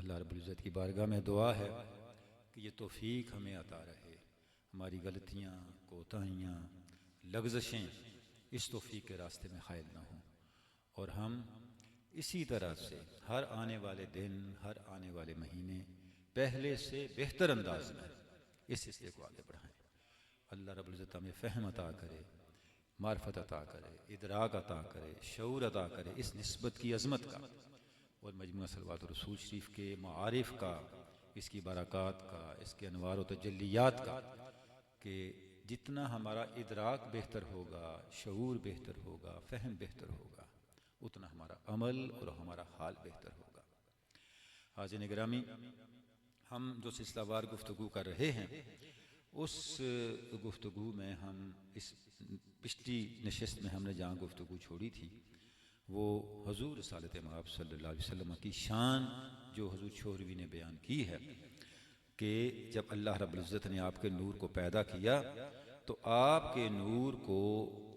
अल्लाह रब्बुल इज़्ज़त की बारगाह में दुआ है कि ये तौफ़ीक हमें अता रहे, हमारी गलतियाँ, कोताहियाँ, लग़ज़शें इस तौफ़ीक के रास्ते में ख़ाइल ना हों, और हम इसी तरह से हर आने वाले दिन, हर आने वाले महीने पहले से बेहतर अंदाज में इस सिलसिले को आगे बढ़ाएँ। अल्लाह रब्बुल इज़्ज़त हमें फ़हम अता करे, मार्फत अता करे, इदराक अता करे, शऊर अता करे इस निस्बत की अज़मत का और मजमूआ सलवात और रसूल शरीफ के मारिफ का, इसकी बरक़ात का, इसके अनवार व तजल्लियात का, कि जितना हमारा इदराक बेहतर होगा, शऊर बेहतर होगा, फ़हम बेहतर होगा, उतना हमारा अमल और हमारा हाल बेहतर होगा। हाज़िरीन गिरामी, हम जो सिलसिलावार गुफ्तगू कर रहे हैं, उस गुफ्तगू में हम इस पिछली नशिस्त में हमने जहाँ गुफ्तगू छोड़ी थी वो हुज़ूर रिसालत मआब सल्लल्लाहु अलैहि वसल्लम की शान जो हुज़ूर छोरवी ने बयान की है कि जब अल्लाह रब्बुल इज़्ज़त ने आपके नूर को पैदा किया तो आपके नूर को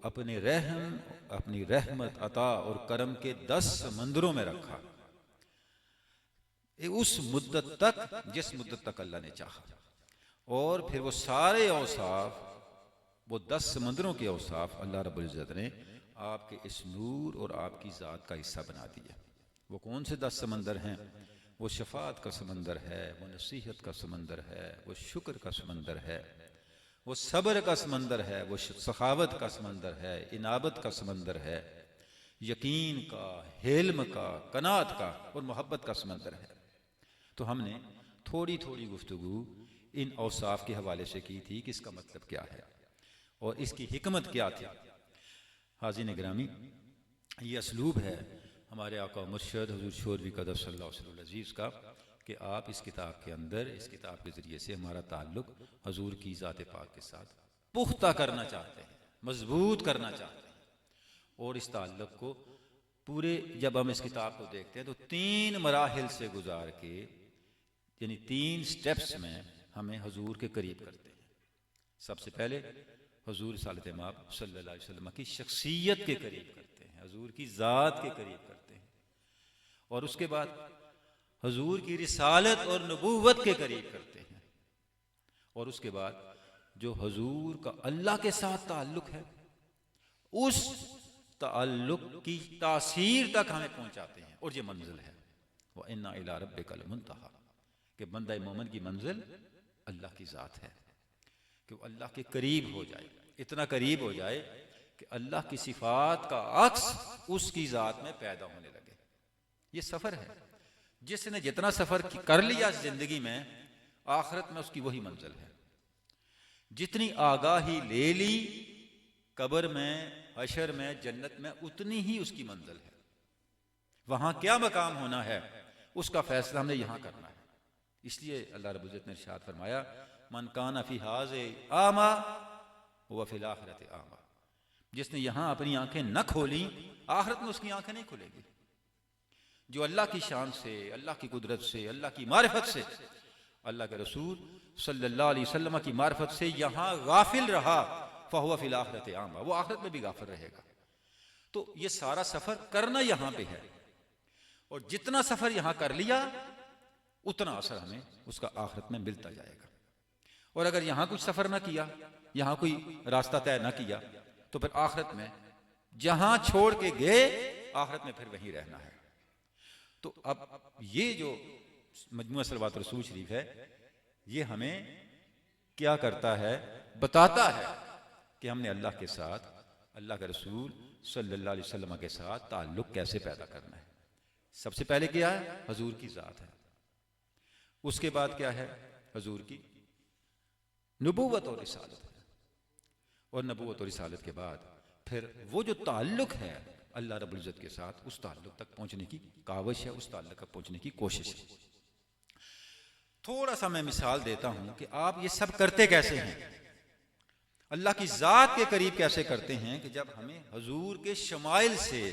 अपने रहम, अपनी रहमत, अता और करम के 10 समंदरों में रखा, उस मुद्दत तक जिस मुद्दत तक अल्लाह ने चाहा, और फिर वो सारे औसाफ, वो 10 समंदरों के औसाफ अल्लाह रब्बुल इज़्ज़त ने आपके इस नूर और आपकी ज़ात का हिस्सा बना दिया। वो कौन से 10 समंदर हैं? वो शफ़ाअत का समंदर है, वो नसीहत का समंदर है, वो शुक्र का समंदर है, वो सब्र का समंदर है, वो सखावत का समंदर है, इनाबत का समंदर है, यकीन का, हिल्म का, कनात का और मोहब्बत का समंदर है। तो हमने थोड़ी थोड़ी गुफ्तगू इन औसाफ के हवाले से की थी कि इसका मतलब क्या है और इसकी हिकमत क्या थी। हाज़िरीन गिरामी, ये असलूब है हमारे आका मुर्शद हुज़ूर शोरवी क़दस सल्लल्लाहु अलैहि अज़ीज़ का कि आप इस किताब के अंदर, इस किताब के ज़रिए से हमारा ताल्लुक़ हुज़ूर की ज़ात पाक के साथ पुख्ता करना चाहते हैं, मजबूत करना चाहते हैं। और इस ताल्लुक़ को पूरे जब हम इस किताब को देखते हैं तो 3 मराहिल से गुजार के, यानी 3 स्टेप्स में हमें हुज़ूर के करीब करते हैं। सबसे पहले हुज़ूर रिसालत मआब सल्लल्लाहु अलैहि वसल्लम की शख्सियत के करीब करते हैं, हुज़ूर की ज़ात के करीब करते हैं, और उसके बाद हुज़ूर की रिसालत और नबूवत के करीब करते हैं, और उसके बाद जो हुज़ूर का अल्लाह के साथ ताल्लुक़ है उस ताल्लुक़ की तासीर तक हमें पहुँचाते हैं। और ये मंजिल है व इन्ना इला रब्बिकल मुंतहा, कि बंदा मोमिन की मंजिल अल्लाह की ज़ात है, कि वो अल्लाह के करीब हो जाए, इतना करीब हो जाए कि अल्लाह की सिफात का अक्स उसकी ज़ात में पैदा होने लगे। ये सफ़र है, जिसने जितना सफ़र कर लिया ज़िंदगी में, आखिरत में उसकी वही मंजिल है। जितनी आगाही ले ली कब्र में, हशर में, जन्नत में, उतनी ही उसकी मंजिल है। वहाँ क्या मकाम होना है उसका फैसला हमने यहाँ करना है। इसलिए अल्लाह रब्बुल इज़्ज़त ने इरशाद फरमाया, मन काना फी हाज़े आमा व फिल आखिरति आमा, जिसने यहाँ अपनी आंखें न खोली आखिरत में उसकी आंखें नहीं खुलेगी। जो अल्लाह की शान से, अल्लाह की कुदरत से, अल्लाह की मारिफत से, अल्लाह के रसूल सल्लल्लाहु अलैहि वसल्लम की मारिफत से यहाँ गाफिल रहा, फहुवा फिल आखिरति आमा, वो आखिरत में भी गाफिल रहेगा। तो ये सारा सफ़र करना यहाँ पे है, और जितना सफ़र यहाँ कर लिया उतना असर हमें उसका आखिरत में मिलता जाएगा। और अगर यहाँ कुछ सफ़र ना किया, यहाँ कोई रास्ता तय ना किया, तो फिर आखिरत में जहाँ छोड़ के गए आखिरत में फिर वहीं रहना है। तो अब ये जो मजमूआ सलवात रसूल शरीफ है, ये हमें क्या करता है, बताता है कि हमने अल्लाह के साथ, अल्लाह के रसूल सल्लल्लाहु अलैहि वसल्लम के साथ ताल्लुक़ कैसे पैदा करना है। सबसे पहले क्या है? हुज़ूर की ज़ात है। उसके बाद क्या है? हुज़ूर की नबूवत और रिसालत है, और नबूवत और रिसालत के बाद फिर वो जो ताल्लुक़ है अल्लाह रब्बुल इज़्ज़त के साथ, उस ताल्लुक़ तक पहुँचने की काविश है, उस ताल्लुक़ तक पहुँचने की कोशिश है। थोड़ा सा मैं मिसाल देता हूँ कि आप ये सब करते कैसे हैं, अल्लाह की ज़ात के करीब कैसे करते हैं, कि जब हमें हुज़ूर के शमाइल से,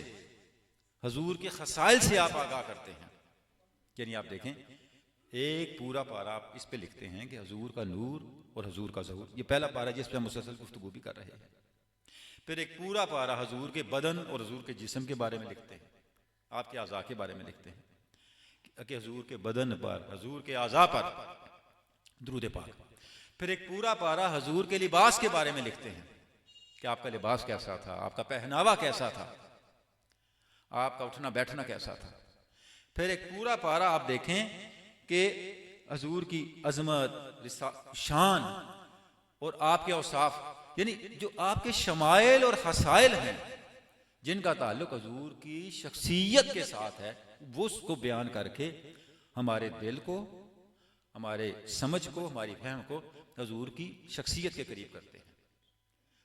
हुज़ूर के खसाइल से आप आगाह करते हैं। यानी आप देखें, एक पूरा पारा आप इस पे लिखते हैं कि हुज़ूर का नूर और हुज़ूर का ज़हूर, ये पहला पारा जिस पे हम मुसलसल गुफ्तगू भी कर रहे हैं। फिर एक पूरा पारा हुज़ूर के बदन और हुज़ूर के जिस्म के बारे में लिखते हैं, आपके आज़ा के बारे में लिखते हैं। कि हुजूर के बदन पर, हुजूर के आज़ा पर दुरूद पाक। फिर एक पूरा पारा हुजूर के लिबास के बारे में लिखते हैं कि आपका लिबास कैसा था, आपका पहनावा कैसा था, आपका उठना बैठना कैसा था। फिर एक पूरा पारा आप देखें कि हुजूर की अजमत, शान और आपके औसाफ, यानी जो आपके शमाइल और हसाइल हैं जिनका ताल्लुक हुजूर की शख्सियत के साथ है, वो उसको बयान करके हमारे दिल को, हमारे समझ को, हमारी फहम को हुजूर की शख्सियत के करीब करते हैं।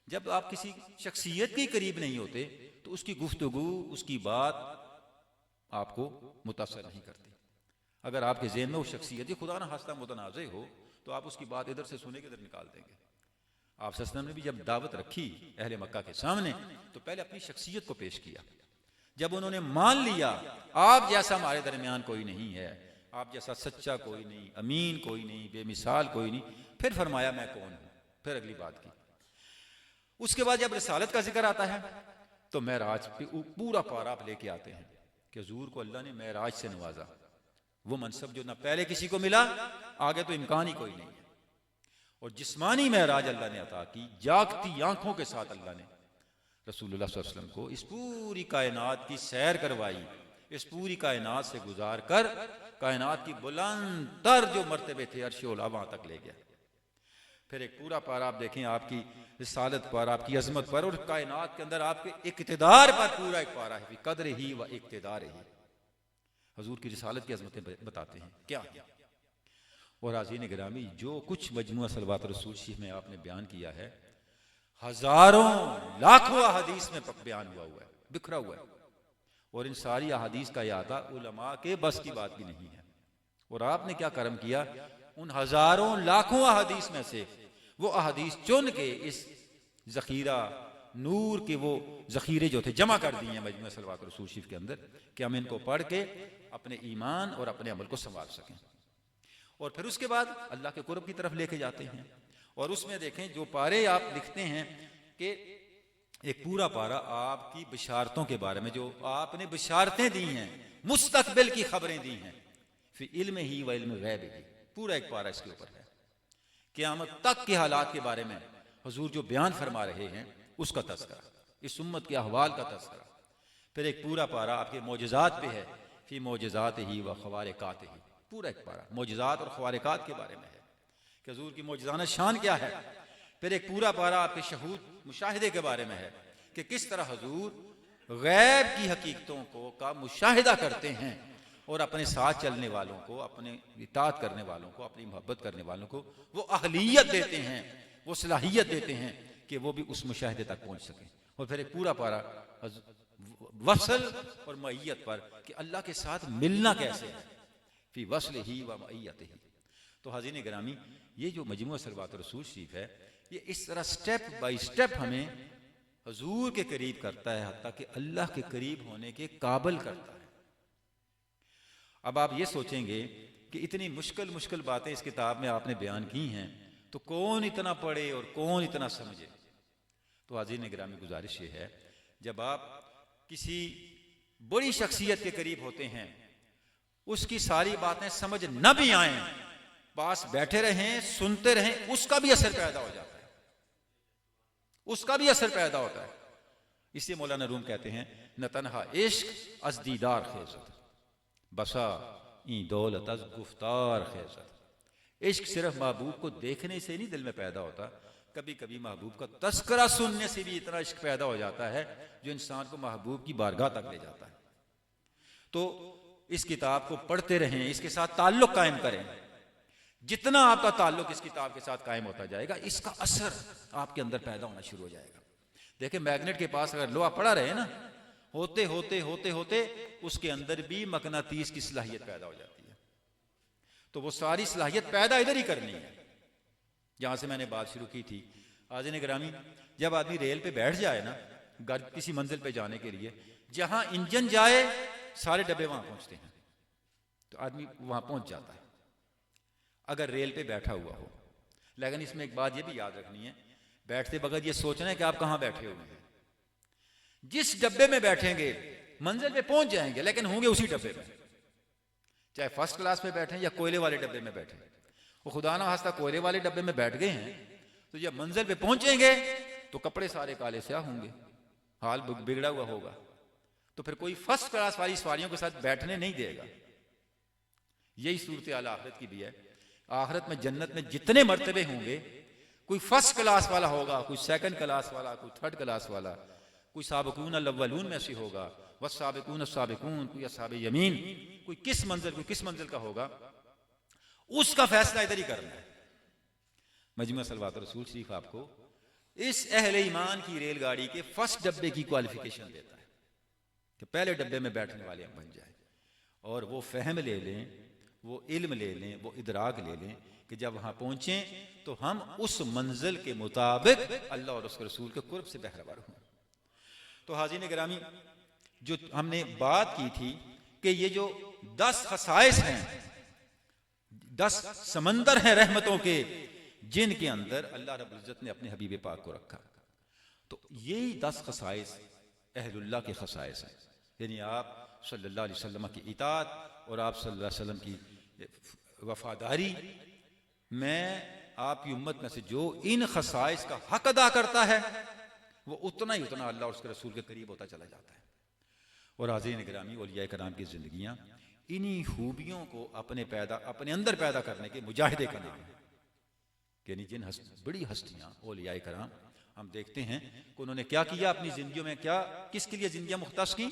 जब आप किसी शख्सियत के करीब नहीं होते तो उसकी गुफ्तगू, उसकी बात आपको मुतासर नहीं करती। अगर आपके ज़हन में वो शख्सियत ही खुदा ना खास्ता मुतनाज़े हो तो आप उसकी बात इधर से सुने के इधर निकाल देंगे। आप सल्लल्लाहु अलैहि वसल्लम ने भी जब दावत रखी अहले मक्का के सामने तो पहले अपनी शख्सियत को पेश किया। जब उन्होंने मान लिया आप जैसा हमारे दरमियान कोई नहीं है, आप जैसा सच्चा कोई नहीं, अमीन कोई नहीं, बेमिसाल कोई नहीं, फिर फरमाया मैं कौन हूं। फिर अगली बात की। उसके बाद जब रिसालत का जिक्र आता है तो महराज पे पूरा पारा आप लेके आते हैं कि हुजूर को अल्लाह ने महराज से नवाजा, वो मनसब जो ना पहले किसी को मिला, आगे तो इम्कान ही कोई नहीं है। और जिस्मानी महराज अल्लाह ने अता की, जागती आंखों के साथ अल्लाह ने रसूलुल्लाह सल्लल्लाहु अलैहि वसल्लम को इस पूरी कायनात की सैर करवाई, इस पूरी कायनात से गुजार कर कायनात की बुलंद तर जो मर्तबे थे अर्श ओला वहां तक ले गया। फिर एक पूरा पारा आप देखें आपकी रिसालत पर, आपकी अजमत पर और कायनात के अंदर आपके इक्तिदार पर पूरा एक पारा है, कदर ही व इक्तिदार ही। हुजूर की रिसालत की अजमतें बताते हैं क्या। और आज़ीन गिरामी, जो कुछ मजमुआ सलवात रसूल शरीफ में आपने बयान किया है, हजारों लाखों अहादीस में बयान हुआ है, बिखरा हुआ है। और इन सारी अहादीस का यादा उलमा के बस की बात भी नहीं है। और आपने क्या करम किया, उन हजारों लाखों अहादीस में से वो अहादीस चुन के इस जखीरा नूर के वो जखीरे जो थे जमा कर दिए हैं मजमुआ सलवात रसूल शरीफ के अंदर, कि हम इनको पढ़ के अपने ईमान और अपने अमल को संवार सकें। और फिर उसके बाद अल्लाह के कुर्ब की तरफ लेके जाते हैं। और उसमें देखें जो पारे आप लिखते हैं कि एक पूरा पारा आपकी बिशारतों के बारे में, जो आपने बिशारतें दी हैं, मुस्तकबिल की खबरें दी हैं, फिर इल्म ही व इल्म गैब ही, पूरा एक पारा इसके ऊपर है। क़यामत तक के हालात के बारे में हुजूर जो बयान फरमा रहे हैं उसका तज़किरा, इस उम्मत के अहवाल का तज़किरा। फिर एक पूरा पारा आपके मोजज़ात पे है, फी मोजज़ात ही व ख़वारिक़ात ही, पूरा एक पारा मोजज़ात और ख़वारिक़ात के बारे में है कि हुजूर की मोजज़ाना शान क्या है। फिर एक पूरा पारा आपके शहूद मुशाहिदे के बारे में है कि किस तरह हुजूर गैब की हकीकतों को का मुशाहिदा करते हैं और अपने साथ चलने वालों को, अपने इताअत करने वालों को, अपनी मोहब्बत करने वालों को वो अहलियत देते हैं, वो सलाहियत देते हैं कि वो भी उस मुशाहिदे तक पहुँच सकें। और फिर एक पूरा पारा वसल और मईयत पर कि अल्लाह के साथ मिलना कैसे है, फी वसल ही व मईयत ही। तो हाज़रीन गिरामी, ये जो मजमुआ सलवात रसूल शरीफ है, ये इस तरह स्टेप बाय स्टेप हमें हुजूर के करीब करता है, हत्ता कि अल्लाह के करीब होने के काबिल करता है। अब आप ये सोचेंगे कि इतनी मुश्किल मुश्किल बातें इस किताब में आपने बयान की हैं, तो कौन इतना पढ़े और कौन इतना समझे। तो हाज़रीन गिरामी, गुजारिश ये है, जब आप किसी बड़ी शख्सियत के करीब होते हैं, उसकी सारी बातें समझ न भी आए, पास बैठे रहें, सुनते रहें, उसका भी असर पैदा हो जाता है, उसका भी असर पैदा होता है। इसलिए मौलाना रूम कहते हैं, न तन्हा इश्क अज दीदार खेजत, बसा ई दौलत अज गुफ्तार खेजत। इश्क सिर्फ महबूब को देखने से नहीं दिल में पैदा होता, कभी कभी महबूब का तस्करा सुनने से भी इतना इश्क पैदा हो जाता है जो इंसान को महबूब की बारगाह तक ले जाता है। तो इस किताब को पढ़ते रहें, इसके साथ ताल्लुक कायम करें। जितना आपका ताल्लुक इस किताब के साथ कायम होता जाएगा, इसका असर आपके अंदर पैदा होना शुरू हो जाएगा। देखिए, मैग्नेट के पास अगर लोहा पड़ा रहे ना, होते होते होते होते उसके अंदर भी मकनातीस की सलाहियत पैदा हो जाती है। तो वो सारी सलाहियत पैदा इधर ही करनी है जहां से मैंने बात शुरू की थी। हाज़रीन गिरामी, जब आदमी रेल पे बैठ जाए ना, घर किसी मंजिल पे जाने के लिए, जहां इंजन जाए सारे डब्बे वहां पहुंचते हैं, तो आदमी वहां पहुंच जाता है अगर रेल पे बैठा हुआ हो। लेकिन इसमें एक बात यह भी याद रखनी है, बैठते बगैर ये सोचना है कि आप कहां बैठे हुए हैं। जिस डब्बे में बैठेंगे मंजिल पे पहुंच जाएंगे, लेकिन होंगे उसी डब्बे में। चाहे फर्स्ट क्लास में बैठे या कोयले वाले डब्बे में बैठे। वो खुदा ना खास्ता कोयले वाले डब्बे में बैठ गए हैं तो जब मंजिल पे पहुंचेंगे तो कपड़े सारे काले स्याह होंगे, हाल बिगड़ा हुआ होगा, तो फिर कोई फर्स्ट क्लास वाली सवारियों के साथ बैठने नहीं देगा। यही सूरत हाल आखिरत की भी है। आखिरत में जन्नत में जितने मर्तबे होंगे, कोई फर्स्ट क्लास वाला होगा, कोई सेकंड क्लास वाला, कोई थर्ड क्लास वाला, कोई साबिकून अल-अव्वलून में से होगा, वस्साबिकून अस्साबिकून, कोई अस्हाबे यमीन, कोई किस मंजिल का होगा, उसका फैसला इधर ही करना है। मजमू सलवात रसूल शरीफ आपको इस अहले ईमान की रेलगाड़ी के फर्स्ट डब्बे की क्वालिफिकेशन देता है कि पहले डब्बे में बैठने वाले हम बन जाए, और वो फहम ले लें, वो इल्म ले लें, वो इदराक ले लें कि जब वहां पहुंचे तो हम उस मंजिल के मुताबिक अल्लाह और उसके रसूल के कुर्ब से बहरवर हों। तो हाज़रीन गिरामी, जो हमने बात की थी कि ये जो 10 खसाइस हैं, 10 समंदर हैं रहमतों के, जिनके अंदर अल्लाह रब्बुल इज्जत ने अपने हबीब पाक को रखा, तो यही 10 खसाइस अहलुल्लाह के खसाइस हैं। यानी आप सल्लल्लाहु अलैहि वसल्लम की इताअत और आप सल्लल्लाहु अलैहि वसल्लम की वफादारी में आपकी उम्मत में से जो इन खसाइस का हक अदा करता है वो उतना ही उतना अल्लाह और उसके रसूल के करीब होता चला जाता है। और हाज़रीन गिरामी, औलिया कराम की जिंदगियां इन्हीं खूबियों को अपने अंदर पैदा करने के मुजाहिदे का नाम है। यानी जिन बड़ी हस्तियां औलिया कराम, हम देखते हैं कि उन्होंने क्या किया अपनी जिंदगियों में, क्या किसके लिए जिंदगियां मुख्तस की,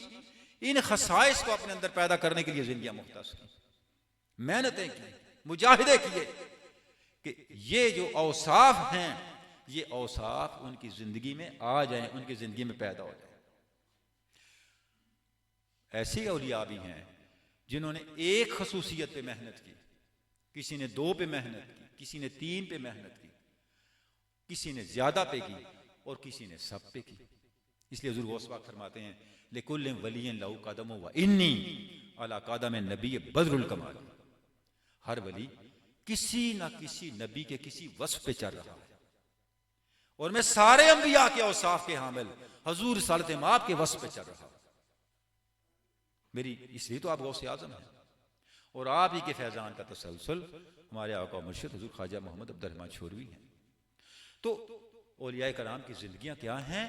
इन खसाइस को अपने अंदर पैदा करने के लिए जिंदगियां मुख्तस की, मेहनतें की, मुजाहिदे किए कि ये जो औसाफ हैं, ये औसाफ उनकी जिंदगी में आ जाएं, उनकी जिंदगी में पैदा हो जाए। ऐसे औलिया भी हैं जिन्होंने एक खसूसियत पे मेहनत की, किसी ने 2 पे मेहनत की, किसी ने 3 पे मेहनत की, किसी ने ज्यादा पे की और किसी ने सब पे की। इसलिए हुज़ूर गौस पाक फरमाते हैं, लिकुल्लिन वलिय्यिन लहू कदम व इन्नी अला कदम नबी बदरुल कमाल। हर वली किसी ना किसी नबी के किसी वस्फ पे चल रहा है, और मैं सारे अंबिया के औसाफ के हामिल हुजूर रिसालत माब के वस्फ पे चल रहा हूं। मेरी इसलिए तो आप गौसे आजम हैं, और आप ही के फैजान का तसलसल हमारे आका मुर्शिद हुजूर ख्वाजा मोहम्मद अब्दुल रहमान छोरवी हैं। तो औलिया कराम की जिंदगियां क्या हैं,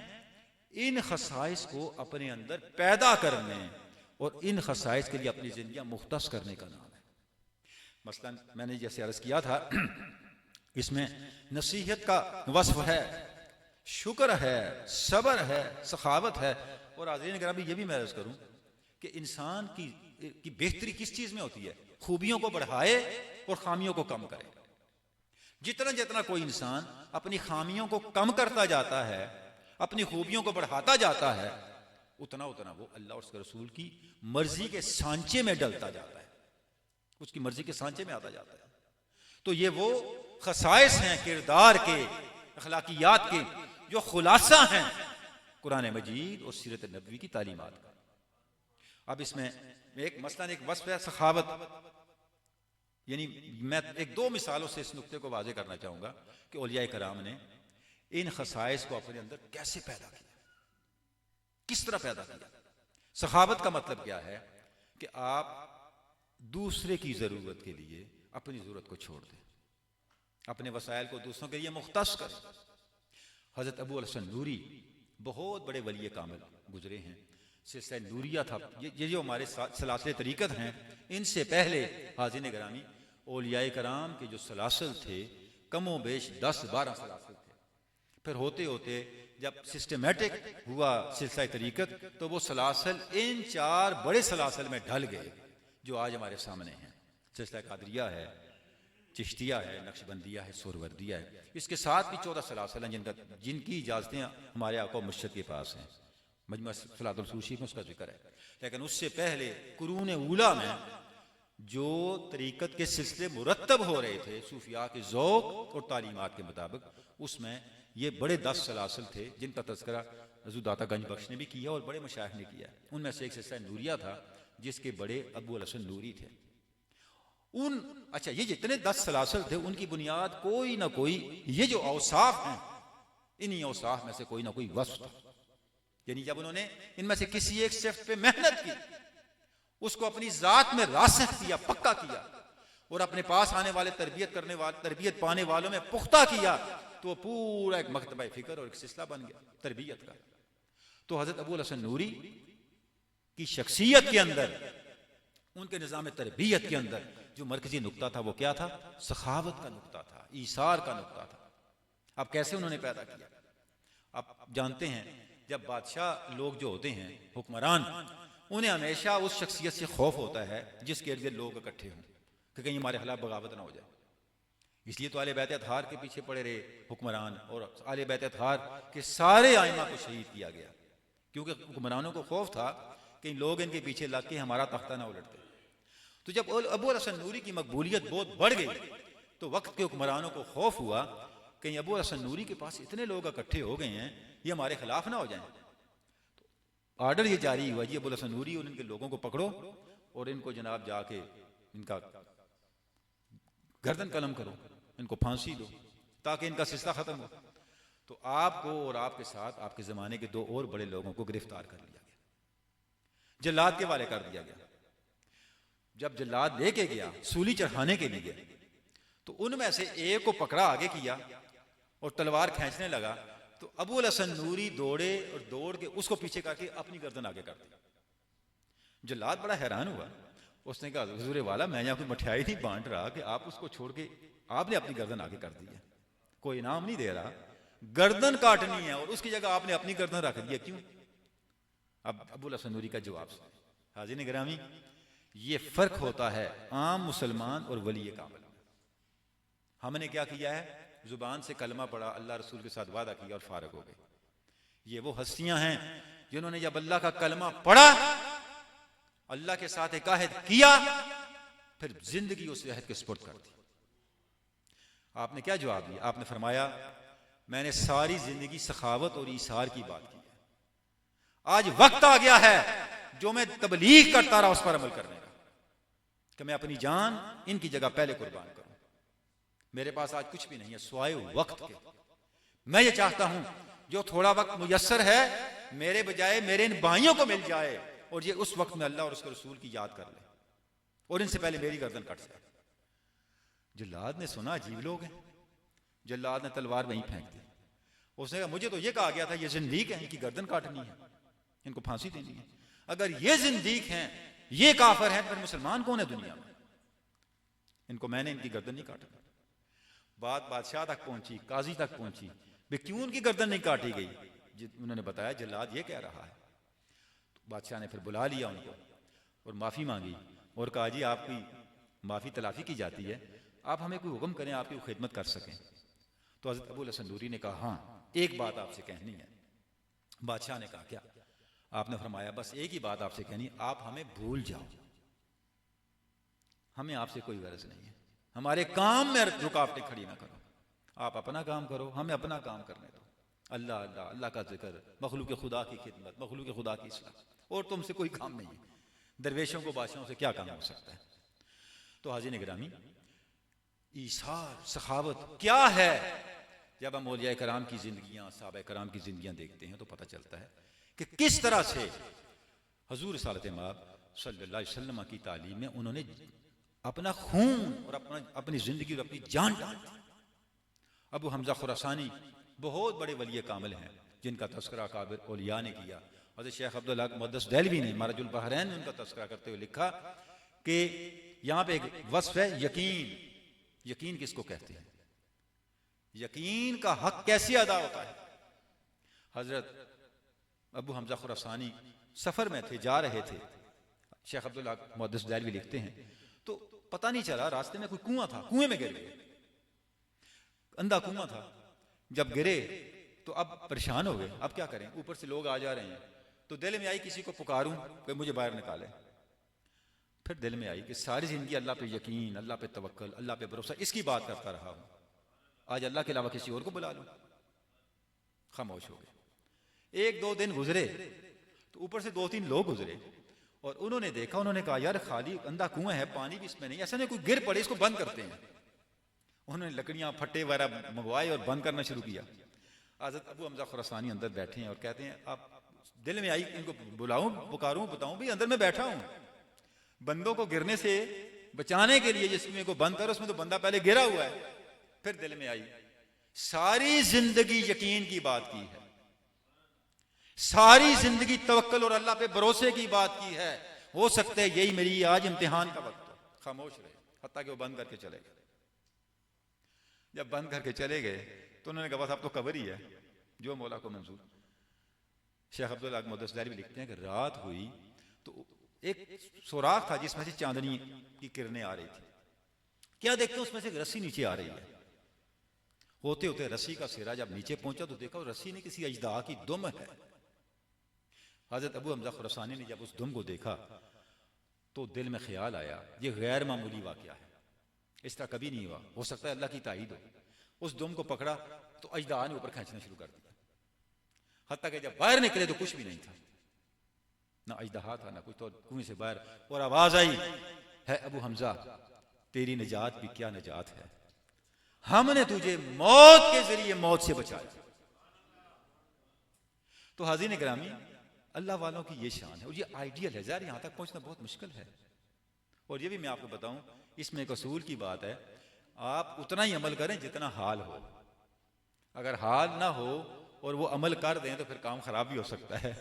इन खसाइस को अपने अंदर पैदा करने और इन खसाइस के लिए अपनी जिंदगियां मुख्तस करने का नाम है। मसलन मैंने जैसे अर्ज किया था, इसमें नसीहत का वस्फ है, शुक्र है, सब्र है, सखावत है। और हाज़रीन गिरामी, ये भी मैं अर्ज करूं कि इंसान की बेहतरी किस चीज में होती है, खूबियों को बढ़ाए और खामियों को कम करे। जितना जितना कोई इंसान अपनी खामियों को कम करता जाता है, अपनी खूबियों को बढ़ाता जाता है, उतना उतना वो अल्लाह और उसके रसूल की मर्जी के सांचे में डलता जाता है, उसकी मर्जी के सांचे में आता जाता है। तो ये वो खसाइस हैं किरदार के, अखलाकियात के, जो खुलासा हैं कुरान मजीद और सीरत नबवी की तालीमात का। अब इसमें एक मसलन एक वस्फ है सखावत, यानी मैं 1-2 मिसालों से इस नुक्ते को वाज़ेह करना चाहूंगा कि औलिया कराम ने इन खसाइस को अपने अंदर कैसे पैदा किया, किस तरह पैदा किया। सखावत का मतलब क्या है कि आप दूसरे की जरूरत के लिए अपनी जरूरत को छोड़ दें, अपने वसाइल को दूसरों के लिए मुख्तस करें। हजरत अबू अल-हसन नूरी बहुत बड़े वली कामिल गुजरे हैं, सिलसिला नूरिया था। ये जो हमारे सलासिल तरीकत हैं, इनसे पहले हाज़रीन गिरामी औलिया कराम के जो सलासिल थे कमो बेश 10-12 सलासिल थे। फिर होते होते जब सिस्टमेटिक हुआ सिलसिला तरीकत, तो वो सलासिल इन 4 बड़े सलासिल में ढल गए जो आज हमारे सामने हैं। सिलसिला कादरिया है, चिश्तिया है, नक्शबंदिया है, सोहरवर्दिया है। इसके साथ भी 14 सलासिल हैं जिनकी इजाजतें हमारे आका मुर्शिद के पास हैं। मजमू सलातुल सूसी में उसका जिक्र है। लेकिन उससे पहले कुरून ऊला में जो तरीकत के सिलसिले मुरत्तब हो रहे थे सूफिया के ज़ौक़ और तालीमात के मुताबिक, उसमें ये बड़े 10 सलासिल थे जिनका तज़किरा हज़रत दाता गंज बख्श ने भी किया और बड़े मशाइख ने किया। उनमें से एक सिलसिला नूरिया था जिसके बड़े अबू अल-हसन नूरी थे। ये जितने 10 सलासिल थे उनकी बुनियाद कोई ना कोई, ये जो औसाफ हैं, इन्हीं औसाफ में से कोई ना कोई वस्फ था। यानी जब उन्होंने इनमें से किसी एक सिफ्त पे मेहनत की, उसको अपनी जात में रासिख किया, पक्का किया, और अपने पास आने वाले तरबियत पाने वालों में पुख्ता किया, तो वो पूरा एक मकतबा फिक्र और एक सिलसिला बन गया तरबियत का। तो हजरत अबू हसन नूरी की शख्सियत के अंदर, उनके निज़ाम तरबियत के अंदर जो मरकजी नुक्ता था वो क्या था? सखावत का नुक्ता था, ईसार का नुक्ता था। अब कैसे उन्होंने पैदा किया? आप जानते हैं जब बादशाह लोग जो होते हैं, हुक्मरान, उन्हें हमेशा उस शख्सियत से खौफ होता है जिसके इर्द गिर्द लोग इकट्ठे हों कि कहीं हमारे खिलाफ बगावत ना हो जाए। इसलिए तो आले बैत अतहार के पीछे पड़े रहे हुक्मरान, और आले बैत अतहार के सारे आइमा को शहीद किया गया, क्योंकि हुक्मरानों को खौफ था कि लोग इनके पीछे लग के हमारा तख्ता ना उलटते। तो जब अबू हसन नूरी की मकबूलियत बहुत बढ़ गई तो वक्त के हुक्मरानों को खौफ हुआ कहीं अबू हसन नूरी के पास इतने लोग इकट्ठे हो गए हैं, ये हमारे खिलाफ ना हो जाएं। तो आर्डर ये जारी हुआ, जी अबू हसन नूरी और इनके लोगों को पकड़ो और इनको जनाब जाके इनका गर्दन कलम करो, इनको फांसी दो ताकि इनका सिलसिला खत्म हो। तो आपको और आपके साथ आपके जमाने के दो और बड़े लोगों को गिरफ्तार कर लिया गया, जल्लाद के वाले कर दिया गया। जब जल्लाद लेके गया सूली चढ़ाने के लिए, तो उनमें से एक को पकड़ा, आगे किया और तलवार खींचने लगा, तो अबू हसन नूरी दौड़े और दौड़ के उसको पीछे करके अपनी गर्दन आगे कर दी। जल्लाद बड़ा हैरान हुआ, उसने कहा हुजूर वाला, मैं यहाँ कोई मठियाई नहीं बांट रहा कि आप उसको छोड़ के आपने अपनी गर्दन आगे कर दी है, कोई इनाम नहीं दे रहा, गर्दन काटनी है और उसकी जगह आपने अपनी गर्दन रख दी है, क्यों? अब अबू हसन नूरी का जवाब सुनिए। हाज़िरीन गिरामी, ये फर्क होता है आम मुसलमान और वली कामिल। हमने क्या किया है? जुबान से कलमा पढ़ा, अल्लाह रसूल के साथ वादा किया और फारग हो गए। ये वो हस्तियां हैं जिन्होंने जब अल्लाह का कलमा पढ़ा, अल्लाह के साथ एक अहद किया, फिर जिंदगी उस अहद के सुपुर्द कर दी। आपने क्या जवाब दिया? आपने फरमाया, मैंने सारी जिंदगी सखावत और ईसार की बात की है, आज वक्त आ गया है जो मैं तबलीग करता रहा उस पर अमल करने का, कि मैं अपनी जान इनकी जगह पहले कुर्बान करूं। मेरे पास आज कुछ भी नहीं है स्वाय वक्त के। मैं ये चाहता हूं जो थोड़ा वक्त मुयस्सर है मेरे बजाय मेरे इन भाइयों को मिल जाए, और ये उस वक्त में अल्लाह और उसके रसूल की याद कर ले और इनसे पहले मेरी गर्दन कट जाए। जल्लाद ने सुना, अजीब लोग हैं। जल्लाद ने तलवार वहीं फेंक दी। उसने कहा, मुझे तो ये कहा गया था ये जिंदीक है, इनकी गर्दन काटनी है, इनको फांसी देनी है। अगर ये जिंदीक हैं, ये काफिर हैं, फिर मुसलमान कौन है दुनिया में? इनको मैंने इनकी गर्दन नहीं काटनी। बात बादशाह तक पहुंची, काजी तक पहुंची, वे क्यों उनकी गर्दन नहीं काटी गई? उन्होंने बताया जल्लाद ये कह रहा है। तो बादशाह ने फिर बुला लिया उनको और माफी मांगी और कहा, जी आपकी माफी तलाफी की जाती है, आप हमें कोई हुक्म करें आपकी खिदमत कर सकें। तो हज़रत अबू हसन नूरी ने कहा, हाँ एक बात आपसे कहनी है। बादशाह ने कहा, क्या? आपने फरमाया, बस एक ही बात आपसे कहनी, आप हमें भूल जाओ, हमें आपसे कोई गरज नहीं है, हमारे काम में रुकावटें खड़ी ना करो, आप अपना काम करो, हमें अपना काम करने दो। अल्लाह अल्लाह अल्लाह का जिक्र, मखलूक खुदा की खिदमत, मखलूक खुदा की इस्लाह, और तुमसे कोई काम नहीं है। दरवेशों को बादशाहों से क्या काम हो सकता है? तो हाज़िरीन गिरामी, ईसार सखावत क्या है? जब हम औलिया कराम की जिंदगियां, सहाबा कराम की जिंदगियां देखते हैं तो पता चलता है कि किस तरह से हुजूर रिसालत माब सल्लल्लाहु अलैहि वसल्लम की तालीम में उन्होंने अपना खून और अपनी जिंदगी और अपनी जान डाल दी। अबू हमजा खुरासानी बहुत बड़े वली कामिल हैं जिनका तस्करा काबिर औलिया ने किया। हज़रत शेख अब्दुल हक मुहद्दिस देहलवी ने मरजुल बहरैन में उनका तस्करा करते हुए लिखा कि यहाँ पे एक वस्फ है यकीन। यकीन किसको कहते हैं? यकीन का हक कैसे अदा होता है? हजरत अबू हमजा खुरासानी सफर में थे, जा रहे थे। शेख अब्दुल हक मुहद्दिस देहलवी लिखते हैं, तो पता नहीं चला, रास्ते में कोई कुआं था, कुएं में गिर गए, अंधा कुआं था। जब गिरे तो अब परेशान हो गए, अब क्या करें, ऊपर से लोग आ जा रहे हैं। तो दिल में आई किसी को पुकारूं कि मुझे बाहर निकाले। फिर दिल में आई कि सारी जिंदगी अल्लाह पे यकीन, अल्लाह पे तवक्कल, अल्लाह पे भरोसा, इसकी बात करता रहा हूं, आज अल्लाह के अलावा किसी और को बुला लूं। खामोश हो गए। एक दो दिन गुजरे तो ऊपर से दो तीन लोग गुजरे और उन्होंने देखा, उन्होंने कहा, यार खाली अंधा कुआं है, पानी भी इसमें नहीं, ऐसा नहीं कोई गिर पड़े, इसको बंद करते हैं। उन्होंने लकड़ियां फट्टे वगैरह मंगवाए और बंद करना शुरू किया। हज़रत अबू हमजा खुरासानी अंदर बैठे हैं और कहते हैं, आप दिल में आई इनको बुलाऊं, पुकारूं, बताऊं भी अंदर मैं बैठा हूं। बंदों को गिरने से बचाने के लिए जिसमें को बंद करो, उसमें तो बंदा पहले गिरा हुआ है। फिर दिल में आई, सारी जिंदगी यकीन की बात की है, सारी जिंदगी तवक्कल और अल्लाह पे भरोसे की बात की है, हो सकता है यही मेरी आज इम्तिहान का वक्त हो। खामोश रहे, हत्ता कि वो बंद करके चले गए। जब बंद करके चले गए तो उन्होंने कहा बस अब तो कबर ही है, जो मौला को मंजूर। शेख अब्दुल हक मुदस्सिर भी लिखते हैं कि रात हुई तो एक सुराख था जिसमें से चांदनी की किरणें आ रही थी। क्या देखते हैं उसमें से रस्सी नीचे आ रही है। होते होते रस्सी का सिरा जब नीचे पहुंचा तो देखा रस्सी ने किसी अजदा की दुम है। हजरत अबू हमजा खुरासानी ने जब उस दुम को देखा तो दिल में ख्याल आया ये गैर मामूली वाकया है, इस तरह कभी नहीं हुआ, हो सकता है अल्लाह की ताईद हो। उस दुम को पकड़ा तो अजदा ने ऊपर खींचना शुरू कर दिया। हत्ता कि जब बाहर निकले तो कुछ भी नहीं था, ना अजदहा था ना कुछ। तो कुएं से बाहर और आवाज आई, है अबू हमजा तेरी निजात भी क्या निजात है, हमने तुझे मौत के जरिए मौत से बचाया। तो हाज़रीन गिरामी, अल्लाह वालों की ये शान है और ये आइडियल है। ज़ाहिर यहां तक पहुंचना बहुत मुश्किल है। और ये भी मैं आपको बताऊं, इसमें एक असूल की बात है, आप उतना ही अमल करें जितना हाल हो। अगर हाल ना हो और वो अमल कर दें तो फिर काम खराब भी हो सकता है।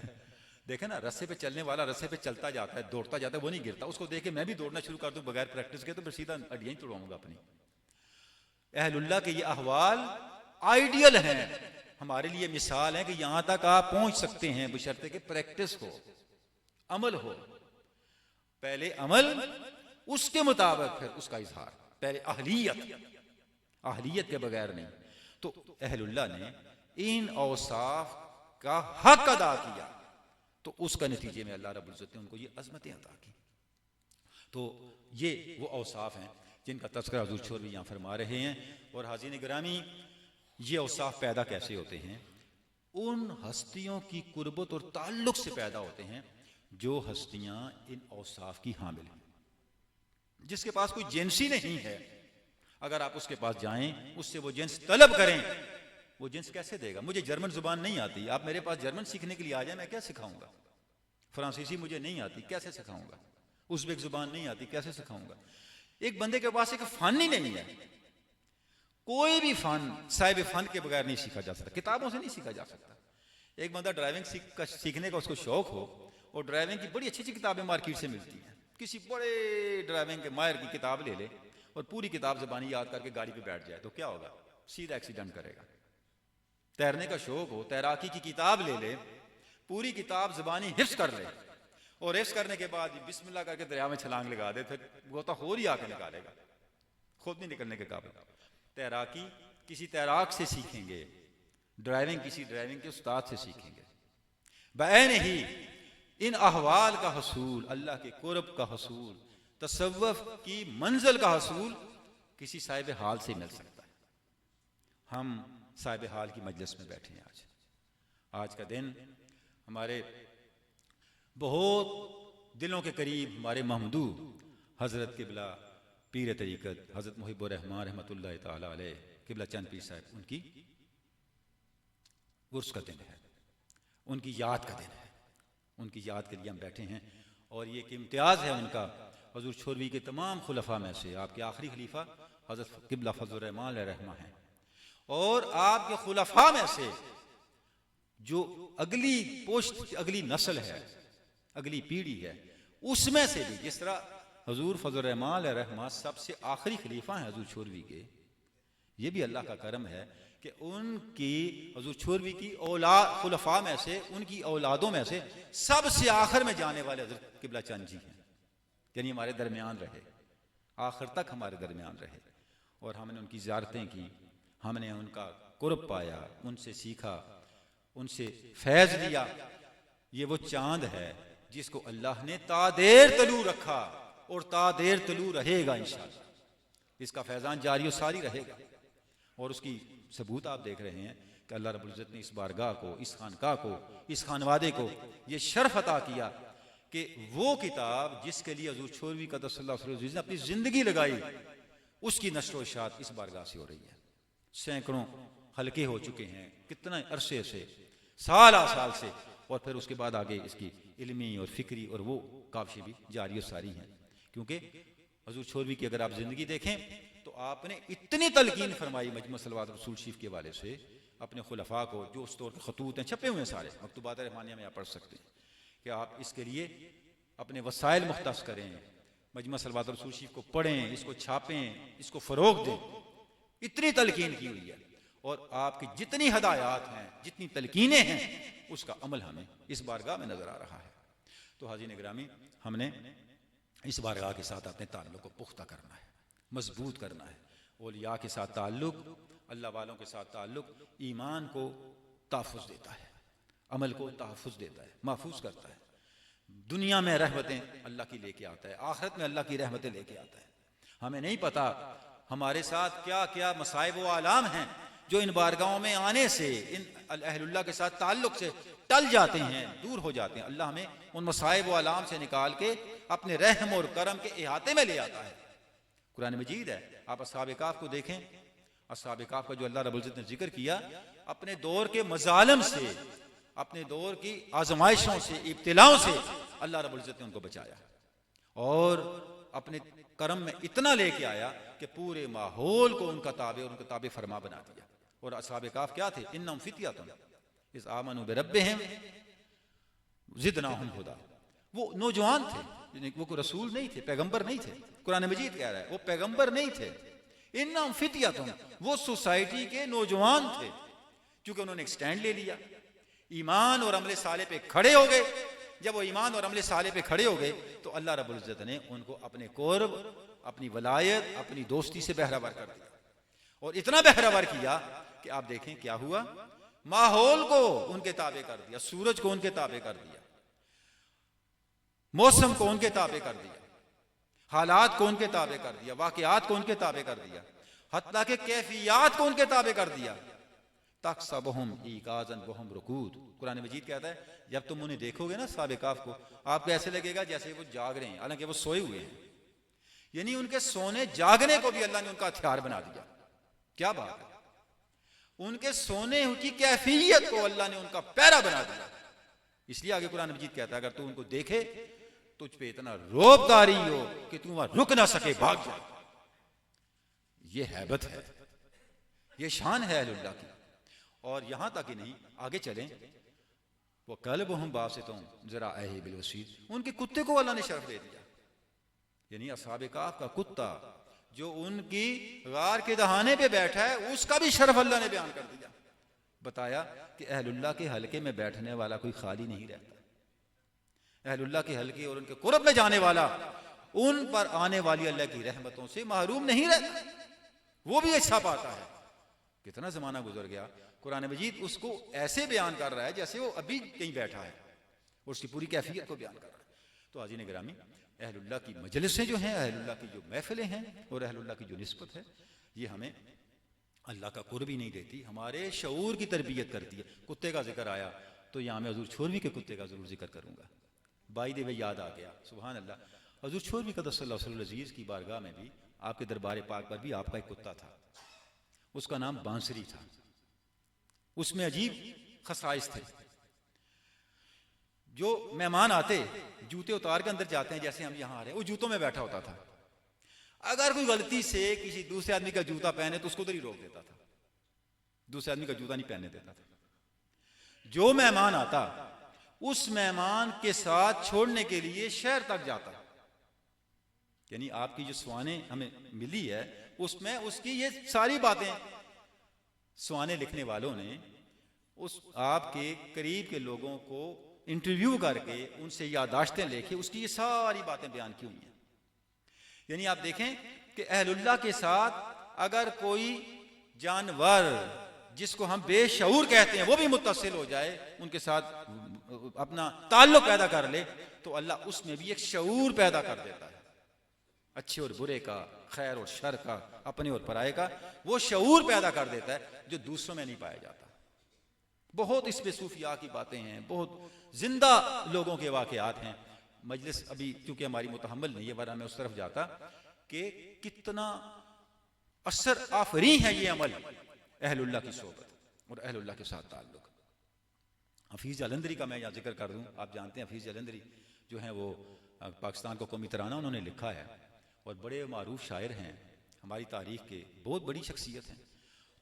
देखे ना, रस्से पे चलने वाला रस्से पे चलता जाता है, दौड़ता जाता है, वो नहीं गिरता। उसको देख के मैं भी दौड़ना शुरू कर दूं बगैर प्रैक्टिस के तो फिर सीधा हड्डियां ही तोड़वाऊंगा अपनी। अहलुल्लाह के ये अहवाल आइडियल हैं, हमारे लिए मिसाल है कि यहां तक आप पहुंच सकते हैं बशर्ते कि प्रैक्टिस हो, अमल हो। पहले अमल, उसके मुताबिक फिर उसका इजहार। पहले अहलियत के बगैर नहीं। तो अहलुल्लाह ने इन औसाफ का हक अदा किया तो उसका नतीजे में अल्लाह रब्बुल इज्जत ने उनको ये अजमतें अता की। तो ये वो औसाफ हैं जिनका तज़किरा हुज़ूर छोर भी यहाँ फरमा रहे हैं। और हाज़रीन गिरामी, ये औसाफ पैदा कैसे होते हैं? उन हस्तियों की कुर्बत और ताल्लुक से पैदा होते हैं जो हस्तियां इन औसाफ की हामिल हैं। जिसके पास कोई जिन्स ही नहीं है, अगर आप उसके पास जाएं, उससे वो जिन्स तलब करें, वो जिन्स कैसे देगा? मुझे जर्मन जुबान नहीं आती, आप मेरे पास जर्मन सीखने के लिए आ जाए, मैं क्या सिखाऊंगा? फ्रांसीसी मुझे नहीं आती, कैसे सिखाऊंगा? उज़्बेक जुबान नहीं आती, कैसे सिखाऊंगा? एक बंदे के पास एक फन ही नहीं है। कोई भी फन साहिब फन के बगैर नहीं सीखा जा सकता, किताबों से नहीं सीखा जा सकता। एक बंदा ड्राइविंग सीखने का उसको शौक हो और ड्राइविंग की बड़ी अच्छी अच्छी किताबें मार्केट से मिलती हैं, किसी बड़े ड्राइविंग के माहिर की किताब ले ले और पूरी किताब ज़बानी याद करके गाड़ी पे बैठ जाए तो क्या होगा? सीधा एक्सीडेंट करेगा। तैरने का शौक हो, तैराकी की किताब ले ले, पूरी किताब ज़बानी हिफ्ज़ कर ले और हिफ्ज़ करने के बाद बिस्मिल्लाह करके दरिया में छलांग लगा दे, फिर गोताखोर ही आके निकालेगा, खुद नहीं निकलने के काबिल। तैराकी किसी तैराक से सीखेंगे, ड्राइविंग किसी ड्राइविंग के उस्ताद से सीखेंगे। बैन ही इन अहवाल का हसूल, अल्लाह के कुर्ब का हसूल, तसव्वुफ की मंजिल का हसूल किसी साहिब हाल से मिल सकता है। हम साहिब हाल की मजलिस में बैठे हैं। आज का दिन हमारे बहुत दिलों के करीब हमारे महमूद हज़रत किबला पीर तरीक़त हज़रत मुहिब्बुर रहमान रहमतुल्लाह तआला अलैह किबला चंद पीर साहब, उनकी उर्स का दिन है, उनकी याद का दिन है। उनकी याद के लिए हम बैठे हैं और ये एक इम्तियाज़ है उनका। हज़ूर छोरवी के तमाम खुलफा में से आपके आखिरी खलीफा हज़रत किबला फज़लुर रहमान रहमा हैं और आपके खुलफा में से जो अगली पोस्ट, अगली नस्ल है, अगली पीढ़ी है, उसमें से भी जिस तरह हजूर फजल रहमान रहमा सबसे आखिरी खलीफा हैं हजूर छोरवी के, ये भी अल्लाह का करम है कि उनकी हजूर छोरवी की औलाद खुलफा में से, उनकी औलादों में से सबसे आखिर में जाने वाले हजरत किबला चंद जी हैं। यानी हमारे दरमियान रहे, आखिर तक हमारे दरमियान रहे और हमने उनकी ज़ियारतें की, हमने उनका कुर्ब पाया, उनसे सीखा, उनसे फैज़ लिया। ये वो चांद है जिसको अल्लाह ने तादेर तलू रखा और तादेर तलू रहेगा इंशाअल्लाह। इसका फैज़ान जारी और सारी रहेगा और उसकी सबूत आप देख रहे हैं कि अल्लाह रब्बुल इज़्ज़त ने इस बारगाह को, इस खानकाह को, इस खानवादे को ये शर्फ अता किया कि वो किताब जिसके लिए हज़ूर छोरवी क़द्दसल्लाहु सिर्रहु ने अपनी ज़िंदगी लगाई, उसकी नश्र व इशाअत इस बारगाह से हो रही है। सैकड़ों हल्के हो चुके हैं, कितना अरसे से, साल साल से, और फिर उसके बाद आगे इसकी इल्मी और फिक्री और वो काविशें भी जारी और सारी हैं। क्योंकि हजूर छोरवी की अगर आप ज़िंदगी देखें तो आपने इतनी तलकीन फरमाई मजमू सलवात रसूल शरीफ के हवाले से अपने खुलफा को, जो उस तौर के खतूत हैं छपे हुए हैं सारे मकतूबात रहमानिया में आप पढ़ सकते हैं, कि आप इसके लिए अपने वसाइल मुख्तस करें, मजमू सलवात रसूल शरीफ को पढ़ें, इसको छापें, इसको फ़रोग दें। इतनी तलकीन की हुई है और आपकी जितनी हदायत हैं, जितनी तलकीनें हैं, उसका अमल हमें इस बारगाह में नज़र आ रहा है। तो हाज़रीन गिरामी, हमने इस बारगाह के साथ अपने ताल्लुक़ को पुख्ता करना है, मजबूत करना है। औलिया के साथ ताल्लुक़, अल्लाह वालों के साथ ताल्लुक़ ईमान को तहफ़्फ़ुज़ देता है, अमल को तहफ़्फ़ुज़ देता है, महफूज करता है। दुनिया में रहमतें अल्लाह की लेके आता है, आखिरत में अल्लाह की रहमतें लेके आता है। हमें नहीं पता हमारे साथ क्या क्या मसाइब व आलाम हैं जो इन बारगाहों में आने से, इन अहलुल्लाह के साथ ताल्लुक़ से टल जाते हैं, दूर हो जाते हैं। अल्लाह हमें उन मसाइब व आलाम से निकाल के अपने रहम और करम के इहाते में ले आता है। कुरान मजीद है, आप अस्हाब काफ को देखें। अस्हाब काफ का जो अल्लाह रब्बुल इज्जत ने जिक्र किया, अपने दौर के मजालिम से, अपने दौर की आजमाइशों से, इब्तिलाओं से अल्लाह रब्बुल इज्जत ने उनको बचाया और अपने करम में इतना लेके आया कि पूरे माहौल को उनका ताबे और उनका ताबे फरमा बना दिया। और अस्हाब काफ क्या थे? इन्नहुम फित्यतुन इज़ आमनू बिरब्बिहिम ज़िदनाहुम हुदा। वो नौजवान थे, वो कोई रसूल नहीं थे, पैगंबर नहीं थे। कुरान मजीद कह रहा है वो पैगंबर नहीं थे। इन्नहुम फित्यतुन, वो सोसाइटी के नौजवान थे, क्योंकि उन्होंने एक स्टैंड ले लिया, ईमान और अमले साले पे खड़े हो गए। जब वो ईमान और अमले साले पे खड़े हो गए तो अल्लाह रब्बुल इज्जत ने उनको अपने कुर्ब, अपनी वलायत, अपनी दोस्ती से बहरावर कर दिया। और इतना बहरावर किया कि आप देखें क्या हुआ, माहौल को उनके ताबे कर दिया, सूरज को उनके ताबे कर दिया, मौसम को उनके ताबे कर दिया, हालात को उनके ताबे कर दिया, वाक़ियात को उनके ताबे कर दिया, हत्ता के कैफियत को उनके ताबे कर दिया। तक़्सबहुम ईकाज़न वहुम रुकूद। कुरान मजीद कहता है जब तुम उन्हें देखोगे ना अस्हाब काफ को, आपको ऐसे लगेगा जैसे वो जाग रहे हैं, हालांकि वो सोए हुए हैं। यानी उनके सोने जागने को भी अल्लाह ने उनका हथियार बना दिया। क्या बात है, उनके सोने की कैफियत को अल्लाह ने उनका पैरा बना दिया। इसलिए आगे कुरान मजीद कहता है अगर तू उनको देखे तुझ पे इतना रोब तारी हो कि तू वहां रुक ना सके, भाग जाए। ये हैबत है, ये शान है अहलुल्लाह की। और यहां तक ही नहीं, आगे चलें, वो कल्ब हम बासितों जरा बिल वसीद, उनके कुत्ते को अल्लाह ने शर्फ दे दिया। यानी अस्हाब काफ का कुत्ता जो उनकी गार के दहाने पे बैठा है, उसका भी शर्फ अल्लाह ने बयान कर दिया। बताया कि अहलुल्लाह के हलके में बैठने वाला कोई खाली नहीं रहता। अहलुल्लाह के हलके और उनके कुर्ब में जाने वाला उन पर आने वाली अल्लाह की रहमतों से महरूम नहीं रहता, वो भी अच्छा पाता है। कितना जमाना गुजर गया, कुरान मजीद उसको ऐसे बयान कर रहा है जैसे वो अभी कहीं बैठा है और उसकी पूरी कैफियत को बयान कर रहा है। तो हाज़रीन गिरामी, अहलुल्लाह की मजलिसें जो हैं, अहलुल्लाह की जो महफिलें हैं और अहलुल्लाह की जो निस्बत है, ये हमें अल्लाह का कुर्ब ही नहीं देती, हमारे शऊर की तरबियत करती है। कुत्ते का जिक्र आया तो यहाँ मैं हजूर छोरवी के कुत्ते का जरूर जिक्र करूँगा। बाई दे याद आ गया, सुभान अल्लाह, हजूर छोरवी का सल्लल्लाहु अज़ीज़ की बारगाह में भी, आपके दरबार पाक पर भी आपका एक कुत्ता था, उसका नाम बांसुरी था। उसमें अजीब खसाइस थे। जो मेहमान आते, जूते उतार के अंदर जाते हैं, जैसे हम यहाँ आ रहे हैं, वो जूतों में बैठा होता था। अगर कोई गलती से किसी दूसरे आदमी का जूता पहने तो उसको उधर ही रोक देता था, दूसरे आदमी का जूता नहीं पहनने देता था। जो मेहमान आता उस मेहमान के साथ छोड़ने के लिए शहर तक जाता। यानी आपकी जो सुवाने हमें मिली है उसमें उसकी ये सारी बातें सुवाने लिखने वालों ने उस आपके करीब के लोगों को इंटरव्यू करके उनसे यादाश्तें लेके उसकी ये सारी बातें बयान की हुई हैं। यानी आप देखें कि अहलुल्लाह के साथ अगर कोई जानवर जिसको हम बेशऊर कहते हैं वो भी मुत्तसिल हो जाए, उनके साथ अपना ताल्लुक पैदा कर ले, तो अल्लाह उसमें भी एक शऊर पैदा कर देता है, अच्छे और बुरे का, खैर और शर का, अपने और पराये का, वो शऊर पैदा कर देता है जो दूसरों में नहीं पाया जाता। बहुत इसमें सूफिया की बातें हैं, बहुत जिंदा लोगों के वाकयात हैं। मजलिस अभी क्योंकि हमारी मुतहम्मल नहीं है, वरना मैं उस तरफ जाता कि कितना असर आफरी है ये अमल, अहलुल्लाह की सोबत और अहलुल्लाह के साथ ताल्लुक। हफीज जलंधरी का मैं यहाँ जिक्र कर दूँ, आप जानते हैं हफीज जलंधरी जो हैं वो पाकिस्तान का कौमी तराना उन्होंने लिखा है, और बड़े मारूफ शायर हैं, हमारी तारीख़ के बहुत बड़ी शख्सियत हैं।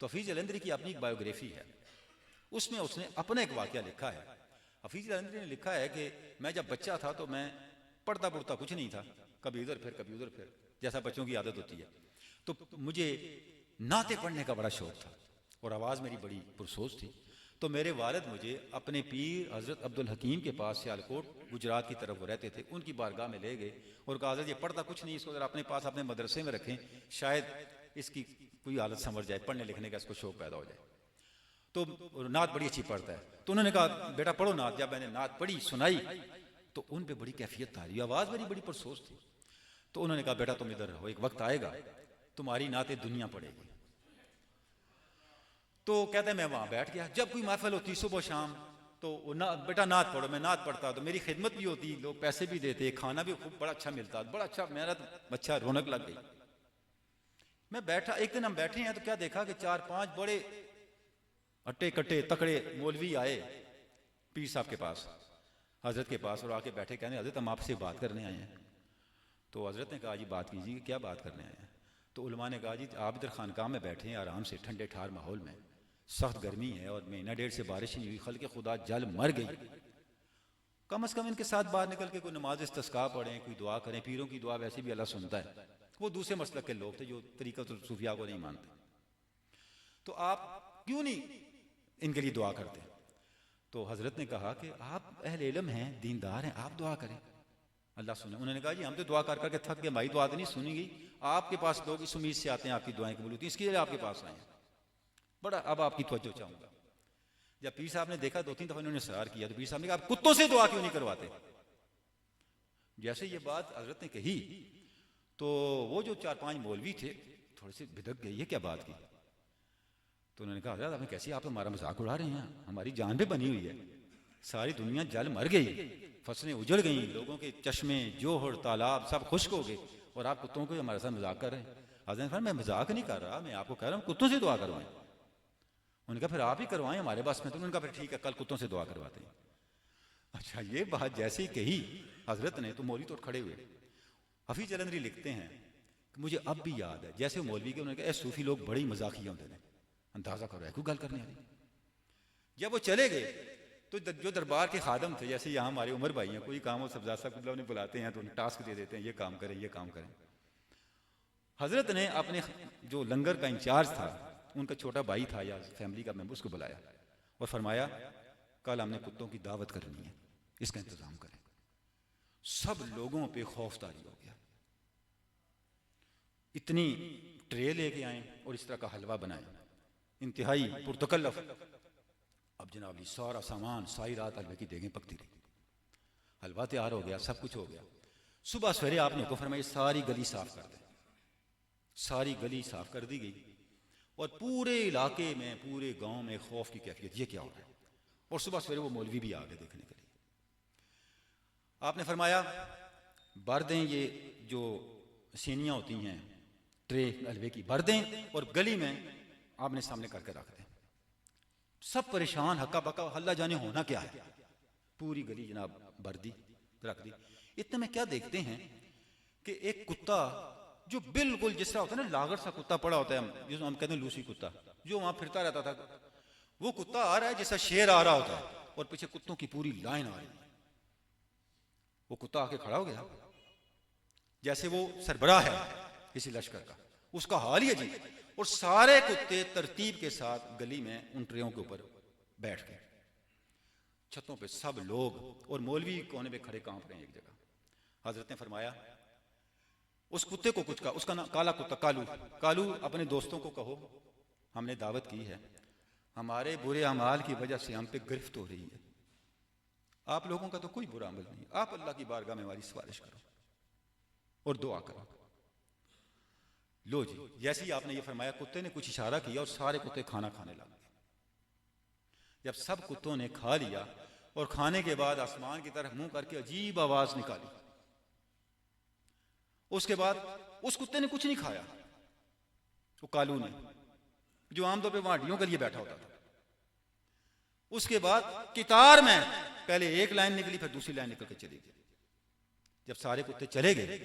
तो हफीज़ जलंधरी की अपनी एक बायोग्राफी है, उसमें उसने अपना एक वाक़या लिखा है। हफीज़ जलंधरी ने लिखा है कि मैं जब बच्चा था तो मैं पढ़ता पढ़ता कुछ नहीं था, कभी इधर फिर कभी उधर फिर, जैसा बच्चों की आदत होती है। तो मुझे नाते पढ़ने का बड़ा शौक़ था और आवाज़ मेरी बड़ी पुरसोज थी। तो मेरे वालिद मुझे अपने पीर हज़रत अब्दुल हकीम के पास सियालकोट गुजरात की तरफ वो रहते थे, उनकी बारगाह में ले गए और कहा हज़रत ये पढ़ता कुछ नहीं, इसको अगर अपने पास अपने मदरसे में रखें, शायद इसकी कोई हालत संवर जाए, पढ़ने लिखने का इसको शौक़ पैदा हो जाए। तो नात बड़ी अच्छी पढ़ता है। तो उन्होंने कहा बेटा पढ़ो नात। जब मैंने नात पढ़ी सुनाई तो उन पे बड़ी कैफियत आ रही, आवाज़ मेरी बड़ी पुरसोज थी। तो उन्होंने कहा बेटा तुम इधर रहो, एक वक्त आएगा तुम्हारी नातें दुनिया पड़ेगी। तो कहते हैं मैं वहाँ बैठ गया। जब कोई महफिल होती सुबह शाम तो बेटा नात पढ़ो, मैं नात पढ़ता, तो मेरी खिदमत भी होती, लोग पैसे भी देते, खाना भी खूब बड़ा अच्छा मिलता, बड़ा अच्छा, मेरा तो अच्छा रौनक लग गई। मैं बैठा, एक दिन हम बैठे हैं तो क्या देखा कि 4-5 बड़े अट्टे कट्टे तकड़े मौलवी आए पीर साहब के पास, हजरत के पास, और आके बैठे, कहने हजरत हम आपसे बात करने आए हैं। तो हजरत ने कहा जी बात कीजिए, क्या बात करने आए हैं? तो उलमा ने कहा जी आप इधर खानकाह में बैठे हैं आराम से, ठंडे ठार माहौल में, सख्त गर्मी है और महीना डेढ़ से बारिश नहीं हुई, खल्के खुदा जल मर गई, कम से कम इनके साथ बाहर निकल के कोई नमाज इस्तिस्का पढ़ें, कोई दुआ करें। पीरों की दुआ वैसे भी अल्लाह सुनता है। वो दूसरे मसलक के लोग थे जो तरीक़त सूफिया को नहीं मानते। तो आप क्यों नहीं इनके लिए दुआ करते? तो हजरत ने कहा कि आप अहले इल्म हैं, दीनदार हैं, आप दुआ करें, अल्लाह सुने। उन्होंने कहा जी हम तो दुआ कर करके थक गए, हमारी दुआ तो नहीं सुनी गई, आपके पास लोग इस उम्मीद से आते हैं आपकी दुआएं कबूल होती हैं, इसके लिए आपके पास आए हैं। बड़ा अब आपकी तवज्जो चाहूंगा। जब पीर साहब ने देखा 2-3 दफा इन्होंने सरार किया, तो पीर साहब ने कहा आप कुत्तों से दुआ क्यों नहीं करवाते? जैसे ये बात हजरत ने कही तो वो जो 4-5 मौलवी थे थोड़े से भिदक गए, ये क्या बात की? तो उन्होंने कहा हजरत आपने कैसी, आप तो हमारा मजाक उड़ा रहे हैं, हमारी जान भी बनी हुई है, सारी दुनिया जल मर गई, फसलें उजड़ गई, लोगों के चश्मे जोहर तालाब सब खुश्क हो गए, और आप कुत्तों को हमारे साथ मजाक कर रहे हैं। हजरत ने कहा मैं मजाक नहीं कर रहा, मैं आपको कह रहा हूँ कुत्तों से दुआ करवाएं। उन्होंने कहा फिर आप ही करवाएं हमारे पास में। तो उन्होंने कहा फिर ठीक है कल कुत्तों से दुआ करवाते हैं। अच्छा ये बात जैसे ही कही हजरत ने तो मौलवी तो खड़े हुए। हफीज जलंधरी लिखते हैं कि मुझे अब भी याद है जैसे मौलवी के, उन्होंने कहा सूफी लोग बड़ी मजाकिया होते हैं, अंदाजा करो है कोई गल करने वाली। जब वो चले गए तो जो दरबार के खादम थे, जैसे यहाँ हमारे उमर भाई हैं, कोई काम हो सब्जा साहब कुबला उन्हें बुलाते हैं तो उन्हें टास्क दे देते हैं ये काम करें ये काम करें। हजरत ने अपने जो लंगर का इंचार्ज था, उनका छोटा भाई था या फैमिली का मेंबर, उसको बुलाया और फरमाया कल हमने कुत्तों की दावत करनी है, इसका इंतजाम करें। सब लोगों पे खौफदारी हो गया, इतनी ट्रे लेके आए और इस तरह का हलवा बनाए, इंतहाई पुरतकल्लफ। अब जनाब जी सारा सामान सारी रात हलवे की देगें पकती रही, हलवा तैयार हो गया, सब कुछ हो गया। सुबह सवेरे आपने को फरमाया सारी गली साफ कर दें। सारी गली साफ कर दी गई और पूरे इलाके में, पूरे गांव में खौफ की कैफियत, ये क्या हो रहा है। और सुबह सवेरे वो मौलवी भी आ गए देखने के लिए। आपने फरमाया भर दें ये जो सीनियाँ होती हैं ट्रे हलवे की, भर दें और गली में आपने सामने करके रख दें। सब परेशान, हक्का बक्का, हल्ला जाने होना क्या है। पूरी गली जनाब भर दी, रख दी। इतने में क्या देखते हैं कि एक कुत्ता जो बिल्कुल जिस तरह होता है ना लागर सा कुत्ता पड़ा होता है, जिसको हम कहते हैं लूसी कुत्ता, जो वहां फिरता रहता था, वो कुत्ता आ रहा है जैसा शेर आ रहा होता है और पीछे कुत्तों की पूरी लाइन आ रही है। वो कुत्ता आके खड़ा हो गया जैसे वो सरबराह है किसी लश्कर का, उसका हाल ही अजीब। और सारे कुत्ते तरतीब के साथ गली में उन ट्रेयों के ऊपर बैठ गए, छतों पे सब लोग, और मौलवी कोने पे खड़े कांप रहे हैं एक जगह। हजरत ने फरमाया उस कुत्ते को कुछ कहा, उसका नाम काला कुत्ता, कालू, कालू अपने दोस्तों को कहो हमने दावत की है, हमारे बुरे अमाल की वजह से हम पे गिरफ्त हो रही है, आप लोगों का तो कोई बुरा अमल नहीं, आप अल्लाह की बारगाह में हमारी सिफारिश करो और दुआ करो। लो जी, जैसे ही आपने ये फरमाया कुत्ते ने कुछ इशारा किया और सारे कुत्ते खाना खाने लगे। जब सब कुत्तों ने खा लिया और खाने के बाद आसमान की तरफ मुंह करके अजीब आवाज निकाली, उसके बाद उस कुत्ते ने कुछ नहीं खाया, वो कालू ने, जो आमतौर पे वहां हड्डियों के लिए बैठा होता था। उसके बाद कितार में पहले एक लाइन निकली, फिर दूसरी लाइन निकल के चली गई। जब सारे कुत्ते चले गए,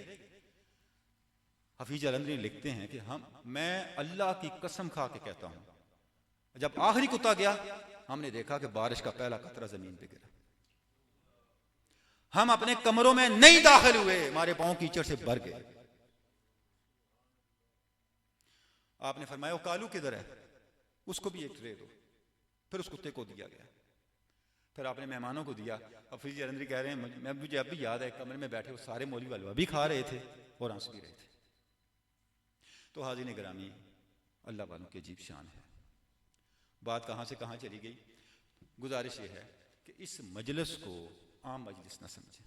हफीज अलंदरी लिखते हैं कि मैं अल्लाह की कसम खा के कहता हूं, जब आखिरी कुत्ता गया हमने देखा कि बारिश का पहला कतरा जमीन पे गिरा। हम अपने कमरों में नहीं दाखिल हुए, हमारे पांव कीचड़ से भर गए। आपने फरमाया वो कालू किधर है, उसको भी एक ट्रे दो। फिर उस कुत्ते को दिया गया। फिर आपने मेहमानों को दिया। हफीज अलंदरी कह रहे हैं मुझे अब भी याद है, कमरे में बैठे वो सारे मौलवी हलवा भी खा रहे थे और हंस भी रहे थे। तो हाज़िन गिरामी, अल्लाह वालों की अजीब शान है। बात कहाँ से कहाँ चली गई। गुजारिश ये है कि इस मजलिस को आम मजलिस न समझें।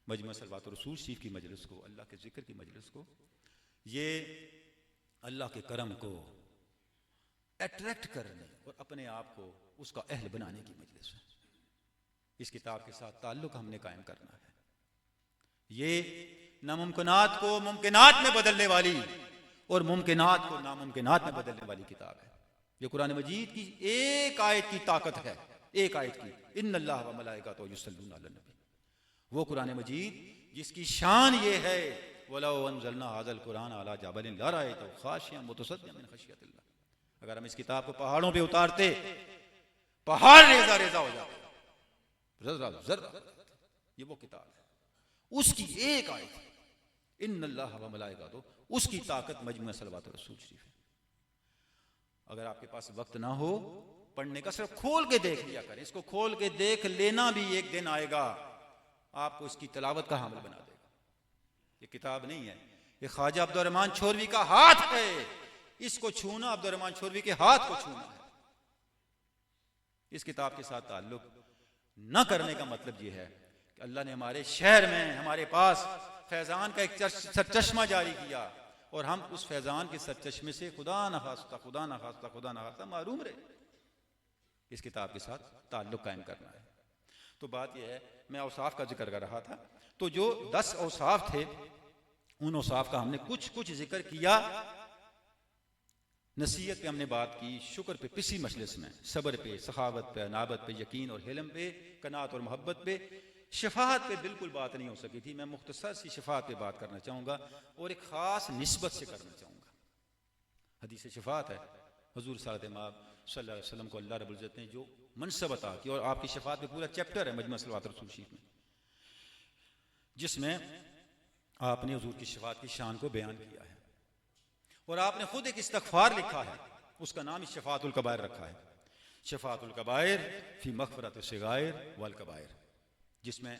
मजमा सलवात रसूल शरीफ की मजलिस को, अल्लाह के जिक्र की मजलिस को, ये अल्लाह के करम को अट्रैक्ट करने और अपने आप को उसका अहल बनाने की मजलिस है। इस किताब के साथ ताल्लुक हमने कायम करना है। ये नामुमकिनात को मुमकिनात में बदलने वाली और मुमकिनात को नामुमकिनात में बदलने वाली किताब है। ये कुरान मजीद की एक आयत की ताकत है, एक आयत की, इन्नल्लाह व मलाइकातुहु युसल्लूना अलन नबी। वो कुरान मजीद जिसकी शान ये है, वलौ अंज़लना हाज़ल कुरान अला जबलिन लरअयतहु खाशिअन मुतसद्दिअन मिन खशियतिल्लाह। अगर हम इस किताब को पहाड़ों पे उतारते, पहाड़ रेजा रेजा हो जाते, जर्रा जर्रा। ये वो किताब है, उसकी एक आयत, इन्नल्लाह व मलाइकातुहु, उसकी ताकत मजमू सलवात रसूल शरीफ है। अगर आपके पास वक्त ना हो पढ़ने का, सिर्फ खोल के देख लिया करें। इसको खोल के देख लेना भी एक दिन आएगा आपको इसकी तिलावत का हामिल बना देगा। ये किताब नहीं है, ये ख्वाजा अब्दुर्रहमान छोरवी का हाथ है। इसको छूना अब्दुर्रहमान छोरवी के हाथ को छूना है। इस किताब के साथ ताल्लुक न करने का मतलब यह है कि अल्लाह ने हमारे शहर में हमारे पास फैजान का एक सरचश्मा जारी किया और हम उस फैजान के सरचश्मे से खुदा न खास्ता मारूम रहे। इस किताब के साथ ताल्लुक कायम करना है। तो बात यह है, मैं औसाफ का जिक्र कर रहा था, तो जो 10 औसाफ थे उन औसाफ का हमने कुछ जिक्र किया। नसीहत पे हमने बात की, शुक्र पे पिसी मजलिस में, सब्र पे, सखावत पे, अनाबत पे, यकीन और हिलम पे, कनात और मोहब्बत पे, शफाअत पे बिल्कुल बात नहीं हो सकी थी। मैं मुख्तसर सी शफाअत पे बात करना चाहूँगा और एक ख़ास निस्बत से करना चाहूँगा। हदीस शफाअत है, हुज़ूर सल्लल्लाहु अलैहि वसल्लम को अल्लाह रब्बुल इज़्ज़त ने जो मनसब अता की, और आपकी शफाअत पे पूरा चैप्टर है मजमा सलवात रसूल शरीफ में, जिसमें आपने हुज़ूर की शफाअत की शान को बयान किया है। और आपने खुद एक इस्तग़फ़ार लिखा है, उसका नाम ही शफ़ाअतुल कबायर रखा है। शफ़ाअतुल कबायर फ़ी मग़फ़िरतिस सग़ाइर वल कबायर, जिसमें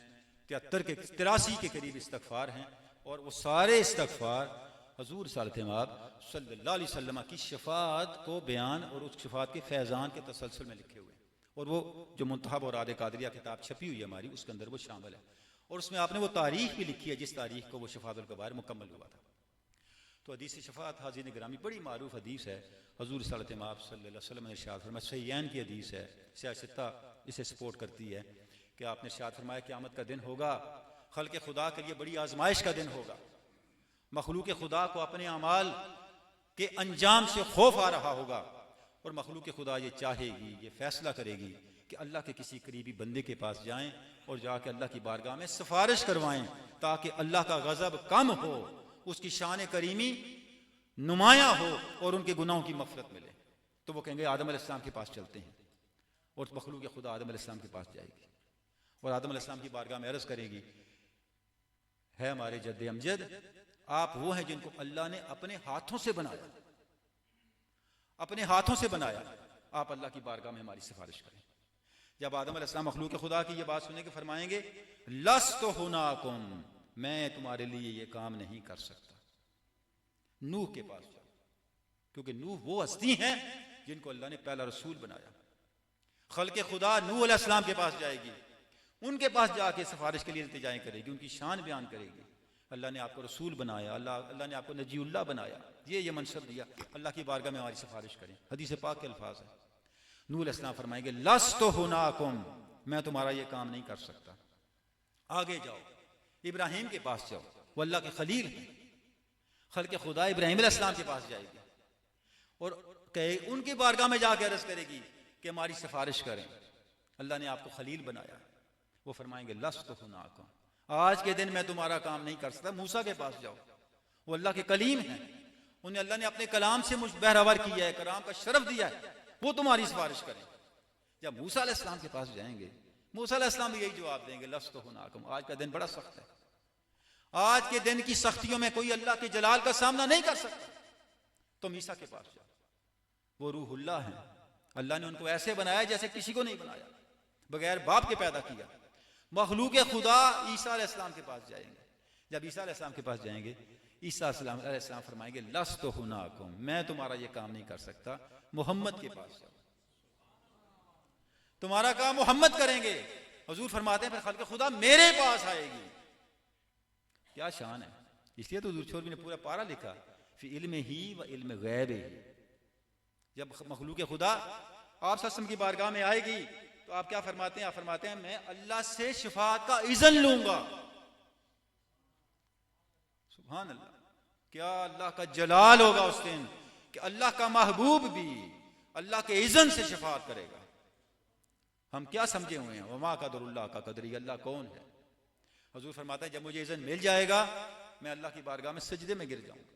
83 के करीब इस्तग़फ़ार हैं। और वो सारे इस्तग़फ़ार हुज़ूर सल्लल्लाहु अलैहि वसल्लम की शफ़ाअत को बयान और उस शफ़ाअत के फैज़ान के तसलसल में लिखे हुए हैं। और वो जो मुंतखब और आदे कादरिया किताब छपी हुई है हमारी, उसके अंदर वो शामिल है। और उसमें आपने वो तारीख़ भी लिखी है जिस तारीख़ को वो शफ़ाअतुल कबायर मुकम्मल हुआ था। तो हदीस शफ़ाअत हाज़िन गिरामी बड़ी मारूफ हदीस है। हुज़ूर सल्लल्लाहु अलैहि वसल्लम ने इरशाद फरमाया, सहीहैन की हदीस है, सियासता इसे सपोर्ट करती है कि आपने इरशाद फरमाया क़यामत का दिन होगा, खल्क़ खुदा के लिए बड़ी आजमाइश का दिन होगा। मखलूक खुदा को अपने अमाल के अंजाम से खौफ आ रहा होगा और मखलूक खुदा ये चाहेगी, ये फैसला करेगी कि अल्लाह के किसी करीबी बंदे के पास जाएं और जाके अल्लाह की बारगाह में सिफारिश करवाएं ताकि अल्लाह का गज़ब कम हो, उसकी शान करीमी नुमाया हो और उनके गुनाहों की मग़फ़िरत मिले। तो वो कहेंगे आदम अलैहिस्सलाम के पास चलते हैं, और मखलूक खुदा आदम अलैहिस्सलाम के पास जाएगी और आदम अलैहिस्सलाम की बारगाह में अर्ज़ करेगी, है हमारे जद्द अमजद, आप वो हैं जिनको अल्लाह ने अपने हाथों से बनाया, अपने हाथों से बनाया, आप अल्लाह की बारगाह में हमारी सिफारिश करें। जब आदम अलैहिस्सलाम मखलूक खुदा की ये बात सुने के फरमाएंगे, लस्तु हुनाकुम, मैं तुम्हारे लिए ये काम नहीं कर सकता। नूह के पास जाओ, क्योंकि नूह वो हस्ती हैं जिनको अल्लाह ने पहला रसूल बनाया। खल्क़े खुदा नूह अलैहिस्सलाम के पास जाएगी, उनके पास जाके सिफारिश के लिए इल्तिजाएं करेगी, उनकी शान बयान करेगी। अल्लाह ने आपको रसूल बनाया, अल्लाह ने आपको नजीउल्लाह बनाया, ये मनसब दिया, अल्लाह की बारगाह में हमारी सिफारिश करें। हदीस पाक के अल्फाज है। नूह अलैहिस्सलाम फरमाएंगे, लस्तु हुनाकुम, मैं तुम्हारा ये काम नहीं कर सकता। आगे जाओ, इब्राहिम के पास जाओ, वो अल्लाह के खलील हैं। खल्क़े खुदा इब्राहिम अलैहिस्सलाम के पास जाएगी और कहे उनकी बारगाह में जाकर अर्ज़ करेगी कि हमारी सिफारिश करें, अल्लाह ने आपको खलील बनाया। वो फरमाएंगे, लस्तु हुनाकुम, आज के दिन मैं तुम्हारा काम नहीं कर सकता, मूसा के पास जाओ, वो अल्लाह के कलीम हैं, उन्हें अल्लाह ने अपने कलाम से मुझ बहरावर किया है, कलाम का शरफ दिया है, वो तुम्हारी सिफारिश करें। जब मूसा अलैहिस्सलाम के पास जाएंगे, मूसा अलैहिस्सलाम भी यही जवाब देंगे, लस्तो हुनाकुम, आज का दिन बड़ा सख्त है, आज के दिन की सख्तियों में कोई अल्लाह के जलाल का सामना नहीं कर सकता। तो ईसा के पास जाओ, वो रूहुल्लाह हैं, अल्लाह ने उनको ऐसे बनाया जैसे किसी को नहीं बनाया, बगैर बाप के पैदा किया। मखलूक खुदा ईसा अलैहिस्सलाम के पास जाएंगे, जब ईसा अलैहिस्सलाम के पास जाएंगे, ईसा अलैहिस्सलाम फरमाएंगे लस्तो हुनाकुम, मैं तुम्हारा ये काम नहीं कर सकता, मोहम्मद के पास जाओ, तुम्हारा काम मोहम्मद करेंगे। हुजूर फरमाते हैं फिर खल्क़ खुदा मेरे पास आएगी। क्या शान है, इसलिए तो हुजूर छोरवी ने पूरा पारा लिखा, फी इल्म ही व इल्म गैब ही। जब मखलूक खुदा आप सल्लम की बारगाह में आएगी तो आप क्या फरमाते हैं? आप फरमाते हैं मैं अल्लाह से शिफाअत का इज़्न लूंगा। सुभान अल्लाह, क्या अल्लाह का जलाल होगा उस दिन कि अल्लाह का महबूब भी अल्लाह के इज़्न से शिफाअत करेगा। हम क्या समझे हुए हैं, वमा कदरुल्लाह का कदरी, अल्लाह कौन है? हुजूर फरमाता है जब मुझे इज़्न मिल जाएगा मैं अल्लाह की बारगाह में सजदे में गिर जाऊंगा,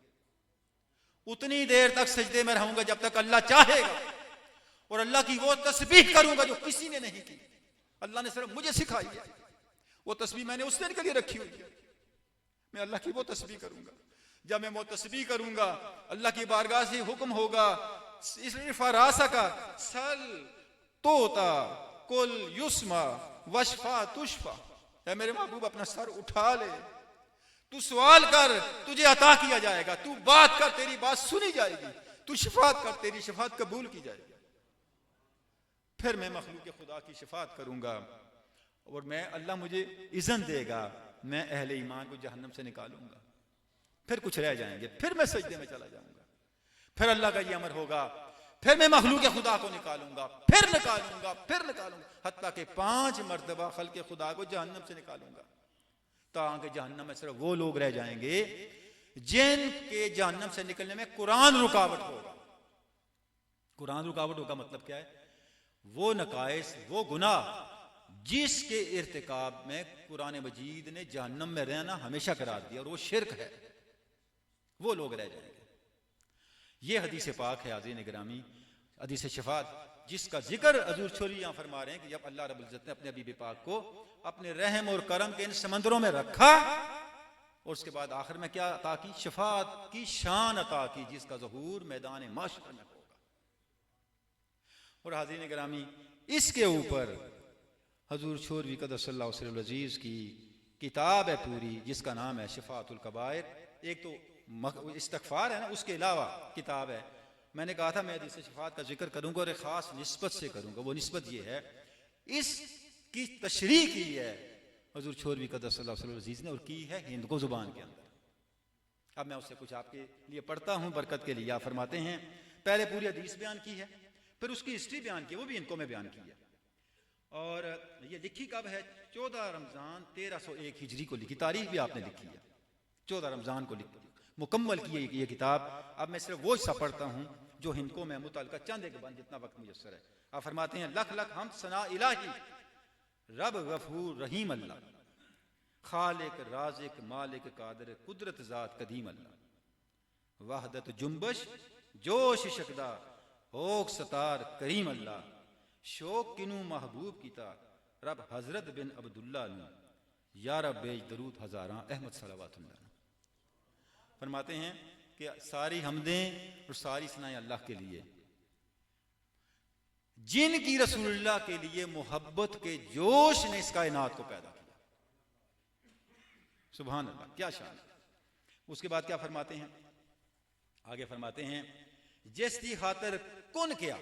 उतनी देर तक सजदे में रहूंगा जब तक अल्लाह चाहेगा, और अल्लाह की वो तस्बीह करूंगा जो किसी ने नहीं की, अल्लाह ने सिर्फ मुझे सिखाई है। वो तस्बीह मैंने उस दिन के लिए रखी हुई है, मैं अल्लाह की वो तस्बीह करूंगा। जब मैं वो तस्बीह करूंगा अल्लाह की बारगाह से हुक्म होगा इसफारासा का सल तोता कुल युस्मा वशफा तुशफा, है मेरे महबूब अपना सर उठा ले, तू सवाल कर तुझे अता किया जाएगा, तू बात कर तेरी बात सुनी जाएगी, तू शिफात कर तेरी शिफात कबूल की जाएगी। फिर मैं मखलूक खुदा की शिफात करूंगा और मैं अल्लाह मुझे इज़्न देगा, मैं अहले ईमान को जहन्नम से निकालूंगा, फिर कुछ रह जाएंगे, फिर मैं सजदे में चला जाऊंगा, फिर अल्लाह का ये अमर होगा, फिर मैं मखलूक खुदा को निकालूंगा, फिर निकालूंगा, फिर निकालूंगा, हत्ता के 5 मरतबा खल्क़ खुदा को जहन्नम से निकालूंगा, ताकि जहन्नम में सिर्फ वो लोग रह जाएंगे जिनके जहन्नम से निकलने में कुरान रुकावट होगा। कुरान रुकावट होगा मतलब क्या है? वो नकाइस, वो गुनाह जिसके इर्तिकाब में कुरान मजीद ने जहन्नम में रहना हमेशा करार दिया, और वो शिर्क है, वो लोग रह जाएंगे। ये हदीस पाक है हाज़रीन गिरामी, हदीस शफात, जिसका जिक्र हजूर छोरी यहाँ फरमा रहे हैं कि जब अल्लाह रब्बुल इज्जत ने अपने हबीब पाक को अपने रहम और करम के इन समंदरों में रखा और उसके बाद आखिर में क्या अता की? शफात की शान अता की, जिसका ज़हूर मैदान माशर में होगा। और हाज़रीन गिरामी, इसके ऊपर हजूर छोरवी क़द्दसल्लाहु सिर्रहु अज़ीज़ की किताब है पूरी, जिसका नाम है शिफाअतुल कबाइर। एक तो इस्तग़फ़ार है ना, उसके अलावा किताब है। मैंने कहा था मैं हदीस शिफात का जिक्र करूंगा और एक खास निस्बत से करूंगा। वो निस्बत ये है, इसकी तशरीह की है हजूर छोरवी क़द्दसल्लाहु सिर्रहु अज़ीज़ ने, और की है हिंद को ज़ुबान के अंदर। अब मैं उससे कुछ आपके लिए पढ़ता हूँ बरकत के लिए। आप फरमाते हैं पहले पूरी हदीस बयान की है, फिर उसकी हिस्ट्री बयान की, वो भी इनको में बयान की है। और ये लिखी कब है? 14 रमज़ान 1301 हिजरी को लिखी, तारीख भी आपने लिखी है, 14 रमज़ान को लिखी, मुकम्मल की ये किताब। अब मैं सिर्फ वो हिस्सा पढ़ता हूँ जो हिंदको में मुतल्लिक़ चंद एक बंद जितना वक्त मुयस्सर है। आप फरमाते हैं लख लख हम सना इलाही, रब गफूर रहीम अल्लाह, खालिक राज़िक मालिक कादिर कुदरत ज़ात कदीम अल्लाह, वहदत जुम्बश जोश शकदा होक सतार करीम अल्लाह, शोक किनू महबूब कीता रब हजरत बिन अब्दुल्ला नू, या रब बेज दरूद हज़ारा अहमद सलावतुल्लाह। फरमाते हैं कि सारी हमदें और सारी सनाएं अल्लाह के लिए, जिनकी रसूलुल्लाह के लिए मोहब्बत के जोश ने इस कायनात को पैदा किया। सुभान अल्लाह, क्या शान। उसके बाद क्या फरमाते हैं? आगे फरमाते हैं जिसकी खातिर कुन किया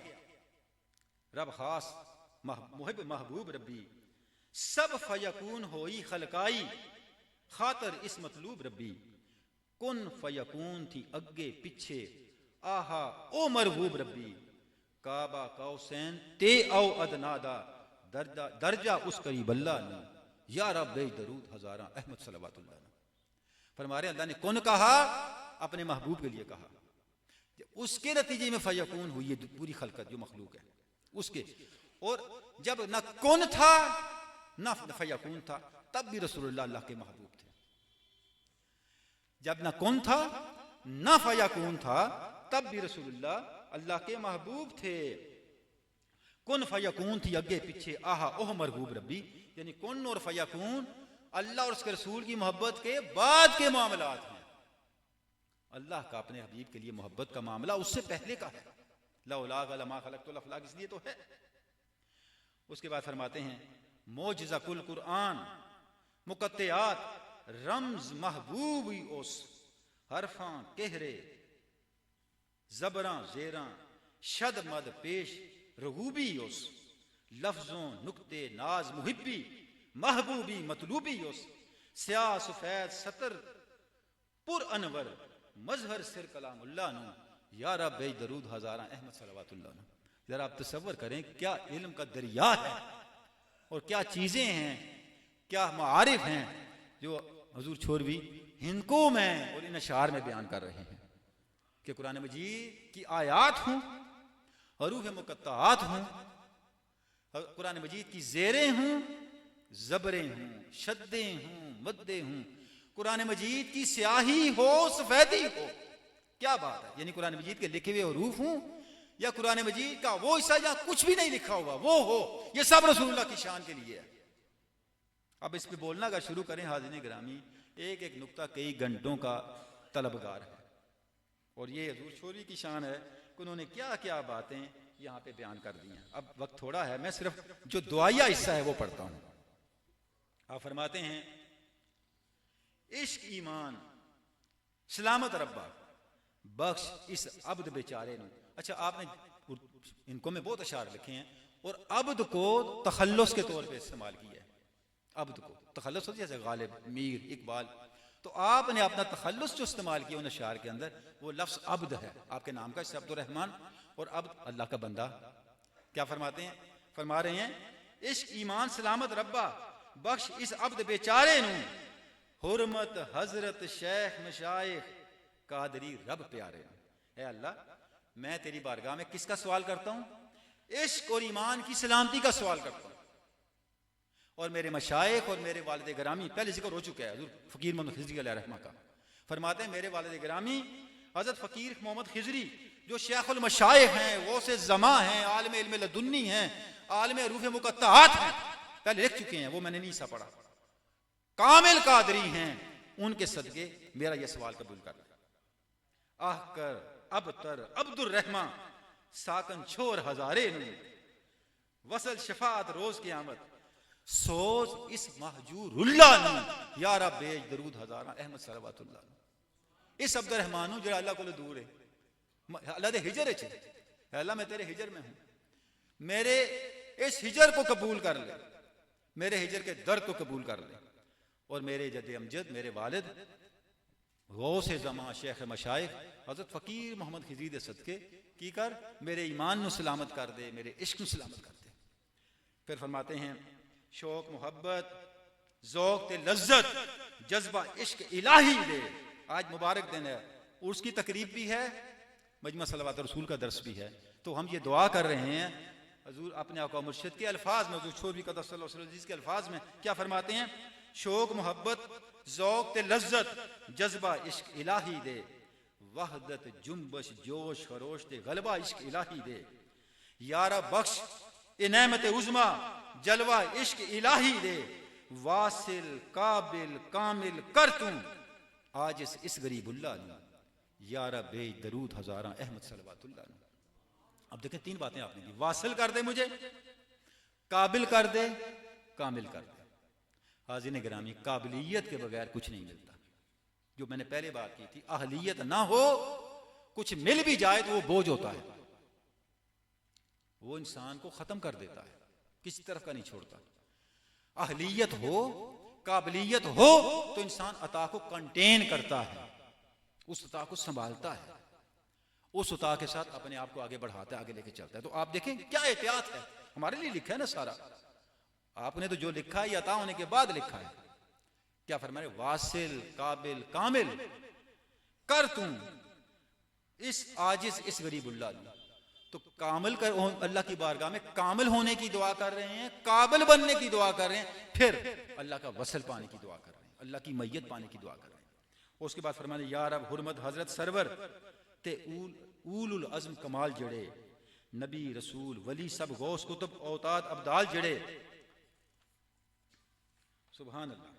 रब खास मुहिब महबूब रब्बी, सब फयकून होई खलकाई खातर इस मतलूब रब्बी, कुन फयकून थी अगे पीछे आहा ओ मरबूब रब्बी, काबा कौसैन ते औ अदनादा दर्जा उस करीब अल्लाह ने, या रब बेज दरूद हज़ारा अहमद सलावतुल्लाह। फरमा रहे अल्लाह ने कौन कहा? अपने महबूब के लिए कहा, उसके नतीजे में फयकून हुई है पूरी खलकत जो मखलूक है उसके। और जब न कौन था न फयकून था, तब भी रसूलुल्लाह अल्लाह के महबूब थे। जब ना कौन था ना फयाकून था, तब भी रसूलुल्लाह अल्लाह के महबूब थे। कुन फयाकून थी अगे पीछे, आहा ओह मरगूब रब्बी, यानी कुन और फयाकून अल्लाह और उसके रसूल की मोहब्बत के बाद के मामलात हैं। अल्लाह का अपने हबीब के लिए मोहब्बत का मामला उससे पहले का है। लौला लमा खलक़तुल अफ़लाक, इसलिए तो है। उसके बाद फरमाते हैं मोजिज़ा कुल कुरान मुक़त्तिआत रम्ज महबूबी ओस, हरफां कहरे ज़बरां ज़ेरां शद मद पेश रगूबी ओस, लफ्ज़ों नुक्ते नाज मुहिब्बी महबूबी मतलूबी ओस, स्याह सफेद सतर पुर अनवर मजहर सिर कलामुल्लाह नु, या रब दरूद हज़ारा अहमद सलवातुल्लाह नु। जरा आप तसव्वुर करें क्या इल्म का दरिया है और क्या चीज़ें हैं, क्या मारिफ हैं जो हुजूर छोरवी हिंदको में और इन अशार में बयान कर रहे हैं कि कुरान मजीद की आयात हूँ, हरूफ मुक़त्तआत हूँ, कुरान मजीद की ज़ेरें हूँ, ज़बरें हूँ, शद्दें हूँ, मद्दे हूँ, कुरान मजीद की स्याही हो सफेदी हो। क्या बात है, यानी कुरान मजीद के लिखे हुए हरूफ हूँ या कुरान मजीद का वो हिस्सा जहाँ कुछ भी नहीं लिखा हुआ वो हो, ये सब रसूलुल्लाह की शान के लिए है। अब इस पे बोलना अगर शुरू करें हाज़िरीन गिरामी, एक एक नुक्ता कई घंटों का तलबगार है। और ये हजूर छोरी की शान है कि उन्होंने क्या क्या बातें यहाँ पे बयान कर दी हैं। अब वक्त थोड़ा है, मैं सिर्फ जो दुआया हिस्सा है वो पढ़ता हूँ। आप फरमाते हैं इश्क ईमान सलामत रब्बा बख्श इस अब्द बेचारे ने। अच्छा, आपने इनको में बहुत अशार लिखे हैं और अब्द को तखल्लुस के तौर पे इस्तेमाल किया है। अब्द को तखल्लुस होती है जैसे गालिब, मीर, इकबाल, तो आपने अपना तखल्लुस जो इस्तेमाल किया उन अशार के अंदर वो लफ्ज़ अब्द है, आपके नाम का, इससे अब्दुर रहमान और अब्द अल्लाह का बंदा। क्या फरमाते हैं, फरमा रहे हैं इश्क ईमान सलामत रब्बा बख्श इस अब्द बेचारे नू, हुर्मत हजरत शेख मशाइख कादरी रब प्यारे। है अल्लाह, मैं तेरी बारगाह में किसका सवाल करता हूं? इश्क और ईमान की सलामती का सवाल करता हूं। और मेरे मशाइख और मेरे वालिद गिरामी, पहले जिक्र हो चुका है हजूर फ़कीर मोहम्मद खिज़री अलैहि रहमा का, फरमाते हैं मेरे वालिद गिरामी हजरत फ़कीर मोहम्मद खिज़री जो शेखुल मशाइख हैं, वो से ज़मा हैं, आलिम इल्म लदुन्नी हैं, आलिम हरूफ मुक़त्तआत हैं, पहले लिख चुके हैं, वो मैंने नहीं सा पढ़ा, कामिल कादरी हैं, उनके सदके मेरा यह सवाल कबूल कर। आह कर अब तर अब्दुर रहमान साकन छोर हजारे नू, वसल शफात रोज क़यामत सोच इस महजूरुल्लाह नू, या रब बेज दरूद हजारा अहमद सलवातुल्लाह नू। इस अब्दुर रहमान नू जड़ा अल्लाह को दूर है, अल्लाह दे हिजर च, अल्लाह मैं तेरे हिजर में हूं, मेरे इस हिजर को कबूल कर ले, मेरे हिजर के दर्द को कबूल कर ले, और मेरे जद अमजद मेरे वालिद गौस ज़मा शेख मशाइख हज़रत फ़कीर मोहम्मद खिज़री दे सदके की कर मेरे ईमान नू सलामत कर दे, मेरे इश्क नू सलामत कर दे। फिर फरमाते हैं शौक मोहब्बत ज़ौक़ ते लज्जत जज्बा इश्क इलाही दे। आज मुबारक दिन है, उर्स की तकरीब भी है, मजमा सलवात रसूल का दर्स भी है, तो हम ये दुआ कर रहे हैं हजूर अपने आका मुर्शिद के अल्फाज में, हजूर छोर भी के अल्फाज में क्या फरमाते हैं, शौक मोहब्बत ज़ौक़ ते लज्जत जज्बा इश्क इलाही दे, वहदत जुम्बश जोश खरोश ते गलबा इश्क इलाही दे, यारा बख्श इनेमत उज़मा जलवा इश्क इलाही दे, वासिल काबिल कामिल कर तू आज इस गरीबुल्लाह ने, यारा बे दरूद हजारा अहमद सलवातुल्लाह ने। अब देखें तीन बातें आपने दी, वासिल कर दे मुझे, काबिल कर दे, कामिल कर दे। हाज़िरीन गिरामी, काबिलियत के बगैर कुछ नहीं मिलता। जो मैंने पहले बात की थी, अहलियत ना हो कुछ मिल भी जाए तो वो बोझ होता है, वो इंसान को खत्म कर देता है, किसी तरफ का नहीं छोड़ता। अहलियत हो, काबिलियत हो तो इंसान अता को कंटेन करता है, उस अता को संभालता है, उस अता के साथ अपने आप को आगे बढ़ाता है, आगे लेके चलता है। तो आप देखें क्या एहतियात है, हमारे लिए लिखा है ना सारा, आपने तो जो लिखा है अता होने के बाद लिखा है। क्या फरमाए, वासिल काबिल कामिल कर तुम इस आजिज इस गरीबुल्लाह, तो कामिल कर अल्लाह की बारगाह में कामिल होने की दुआ कर रहे हैं, काबिल बनने की दुआ कर रहे हैं, फिर अल्लाह का वसल पाने की दुआ कर रहे हैं, अल्लाह की मैयत पाने की दुआ कर रहे हैं। और उसके बाद फरमाने या रब हुर्मत हजरत सरवर ते उल अज़्म कमाल जड़े नबी रसूल वली सब गौस कुतुब औताद अब्दाल जड़े। सुभान अल्लाह।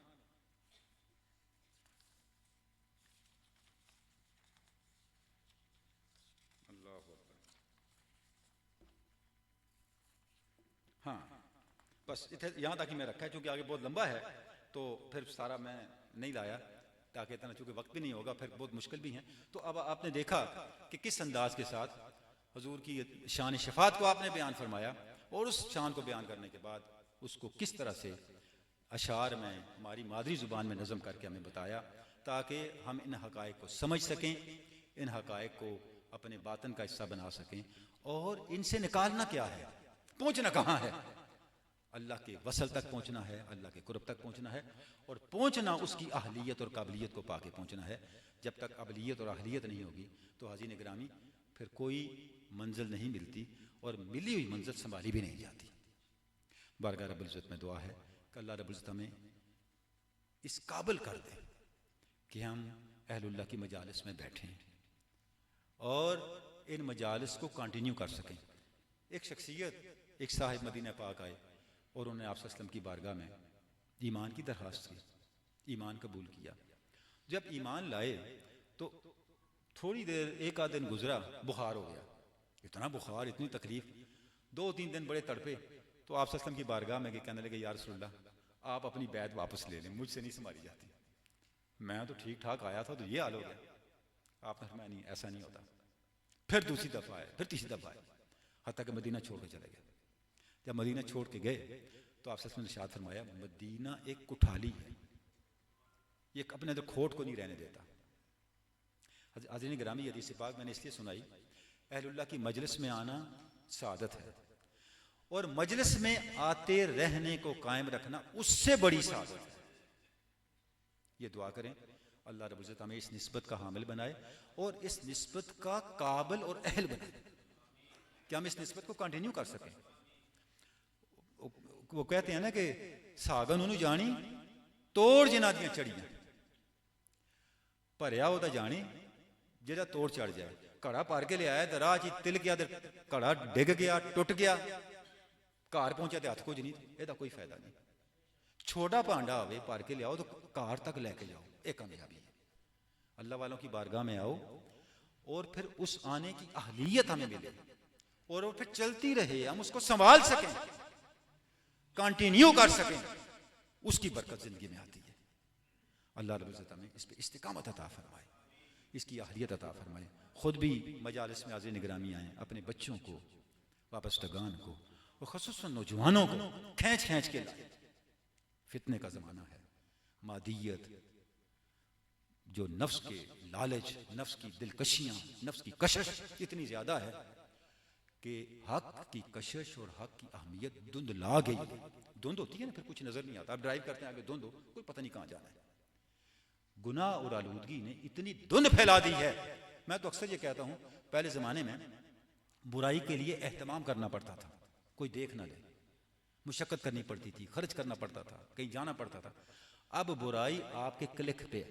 हाँ, बस यहाँ तक ही मैं रखा है, क्योंकि आगे बहुत लंबा है तो फिर सारा मैं नहीं लाया, ताकि इतना, चूँकि वक्त भी नहीं होगा, फिर बहुत मुश्किल भी है। तो अब आपने देखा कि किस अंदाज के साथ हुजूर की शान शफात को आपने बयान फरमाया, और उस शान को बयान करने के बाद उसको किस तरह से अशार में हमारी मादरी ज़ुबान में नज़म करके हमें बताया, ताकि हम इन हक़ाइक़ को समझ सकें, इन हक़ाइक़ को अपने बातन का हिस्सा बना सकें, और इनसे निकालना क्या है, पहुँचना कहाँ है। अल्लाह के वसल तक पहुँचना है, अल्लाह के कुर्ब तक पहुँचना है, और पहुँचना उसकी अहलियत और काबिलियत को पाके पहुँचना है। जब तक अहलियत और अहलियत नहीं होगी तो हाज़रीन गिरामी फिर कोई मंजिल नहीं मिलती, और मिली हुई मंजिल संभाली भी नहीं जाती। बारगाह रब्बुल इज़्ज़त में दुआ है कि अल्लाह रब्बुल इज़्ज़त हमें इस काबिल कर दे कि हम अहलुल्लाह की मजालिस में बैठें और इन मजालिस को कंटिन्यू कर सकें। एक शख्सियत, एक साहिब मदीना पाक आए और उन्होंने आप सल्लल्लाहु अलैहि वसल्लम की बारगाह में ईमान की दरख्वास्त की, ईमान कबूल किया। जब ईमान लाए तो थोड़ी देर, एक आध दिन गुजरा, बुखार हो गया, इतना बुखार, इतनी तकलीफ, 2-3 दिन बड़े तड़पे। तो आप सल्लल्लाहु अलैहि वसल्लम की बारगाह में कहने लगे या रसूलल्लाह आप अपनी बैत वापस ले लें, मुझसे नहीं संभाली जाती, मैं तो ठीक ठाक आया था, तो ये हाल हो गया। आपने फरमाया नहीं, ऐसा नहीं होता। फिर दूसरी दफ़ा आए, फिर तीसरी दफ़ा आए, हत्ता कि मदीना छोड़ के चले गए। जब मदीना छोड़ के गए तो आप सल्लल्लाहु अलैहि वसल्लम ने इरशाद फरमाया मदीना एक कुठाली है, ये अपने अंदर खोट को नहीं रहने देता। हाज़रीन गिरामी हदीस पाक मैंने इसलिए सुनाई, अहलुल्लाह की मजलिस में आना सादत है, और मजलिस में आते रहने को कायम रखना उससे बड़ी सादत है। ये दुआ करें अल्लाह रब्बुल इज़्ज़त हमें इस निस्बत का हामिल बनाए और इस निस्बत का काबिल और अहल बनाए कि हम इस निस्बत को कंटिन्यू कर सकें। वो कहते हैं ना कि सागन उन्होंने जानी तोड़ जिना दियां चढ़ियां, भरिया होता जानी जेड़ा तोड़ चढ़ जाए। घड़ा भर के लिया तो राह च तिल गया, घड़ा डिग गया, टुट गया, घर पहुंचा तो हथ कुछ नहीं, यदा कोई फायदा नहीं। छोटा भांडा हो भर के लियाओ तो घर तक लेके जाओ, एक कामयाबी है। अल्लाह वालों की बारगाह में आओ और फिर उस आने की अहलियत हमें मिले और वो फिर चलती रहे, हम उसको संभाल सकें, कंटिन्यू कर सकें, उसकी बरकत जिंदगी में आती है। अल्लाह रब्बुल इज़्ज़त हमें इस पे इस्तिकामत अता फरमाए, इसकी अहलियत अता फरमाए। खुद भी मजालिस में हाज़िर निगरामी आए, अपने बच्चों को, वाबस्तगान को और ख़ुसूसन नौजवानों को खींच खींच के लाए। फितने का ज़माना है, मादियत, जो नफ्स के लालच, नफ्स की दिलकशियाँ, नफ्स की कशिश इतनी ज़्यादा है कि हक की कशिश और हक की अहमियत धुंध ला गई। धुंध होती है ना, फिर कुछ नज़र नहीं आता। आप ड्राइव करते हैं, आगे धुंध हो, कोई पता नहीं कहाँ जाना है। गुनाह और आलूदगी ने इतनी धुंध फैला दी है। मैं तो अक्सर ये कहता हूँ, पहले ज़माने में बुराई के लिए एहतमाम करना पड़ता था, कोई देख ना ले, मुशक्क़त करनी पड़ती थी, खर्च करना पड़ता था, कहीं जाना पड़ता था। अब बुराई आपके क्लिक पे,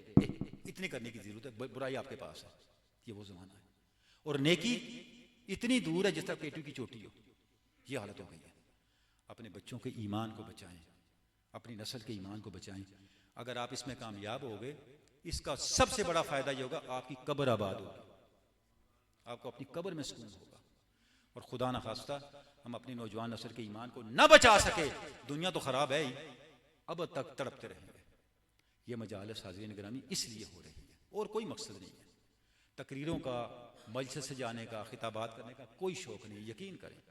इतनी करने की ज़रूरत है, बुराई आपके पास है। ये वो ज़माना है। और नेकी इतनी दूर है जिस तरह पेटू की चोटी हो, ये हालत हो गई है। अपने बच्चों के ईमान को बचाएं, अपनी नस्ल के ईमान को बचाएं। अगर आप इसमें कामयाब हो गए, इसका सबसे बड़ा फ़ायदा ये होगा, आपकी कब्र आबाद होगी, आपको अपनी कब्र में सुकून होगा। और खुदा न खास्ता हम अपनी नौजवान नस्ल के ईमान को न बचा सके, दुनिया तो ख़राब है ही, अब तक तड़पते रहेंगे। ये मजालिस हाज़रीन गिरामी इसलिए हो रही है और कोई मकसद नहीं है। तकरीरों का, मजलिस से जाने का, खिताबात करने का कोई शौक़ नहीं। यकीन करें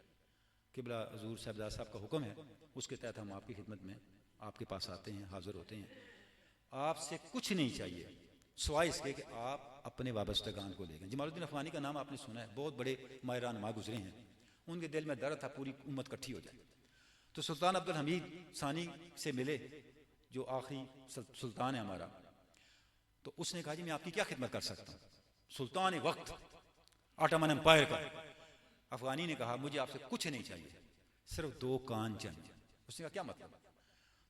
क़िबला हुज़ूर साहिबजादा साहब का हुक्म है, उसके तहत हम आपकी खिदमत में आपके पास आते हैं, हाज़िर होते हैं। आपसे कुछ नहीं चाहिए सिवाय इसके कि आप अपने वाबस्तगान को लेंगे। जमालुद्दीन अफ़गानी का नाम आपने सुना है, बहुत बड़े माहिरान मा गुजरे हैं। उनके दिल में दर्द था पूरी उम्मत इकट्ठी हो जाए। तो सुल्तान अब्दुल हमीद सानी से मिले, जो आखिरी सुल्तान है हमारा। तो उसने कहा जी मैं आपकी क्या खिदमत कर सकता हूँ। सुल्तान वक्त, ऑटोमन एम्पायर का। अफगानी ने कहा मुझे आपसे कुछ नहीं चाहिए, सिर्फ 2 कान चाहिए। उसने कहा क्या मतलब?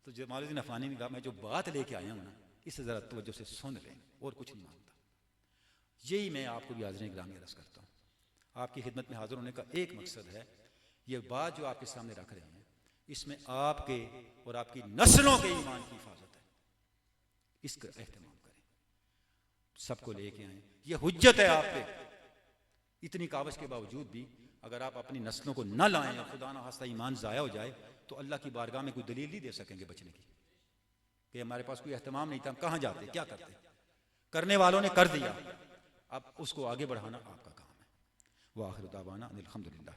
तो जमालुद्दीन अफगानी ने कहा मैं जो बात लेके आया हूँ ना, इसे ज़रा तवज्जो से सुन लें, और कुछ नहीं मांगता। यही मैं आपको भी हाज़िरीन गिरामी अर्ज़ करता हूँ। आपकी खिदमत में हाज़िर होने का एक मकसद है, ये बात जो आपके सामने रख रहे हैं, इसमें आपके और आपकी नस्लों के ईमान की हिफाजत है। इसका एहतमाम करें, सबको लेके आए। ये हुज्जत है आप पे। इतनी काबज के बावजूद भी अगर आप अपनी नस्लों को न लाएं और खुदा न खास्ता ईमान ज़ाया हो जाए, तो अल्लाह की बारगाह में कोई दलील नहीं दे सकेंगे बचने की कि हमारे पास कोई एहतमाम नहीं था, हम कहाँ जाते, क्या करते। करने वालों ने कर दिया, अब उसको आगे बढ़ाना आपका काम है। वाखिर दावाना अनिल हम्दुलिल्लाह।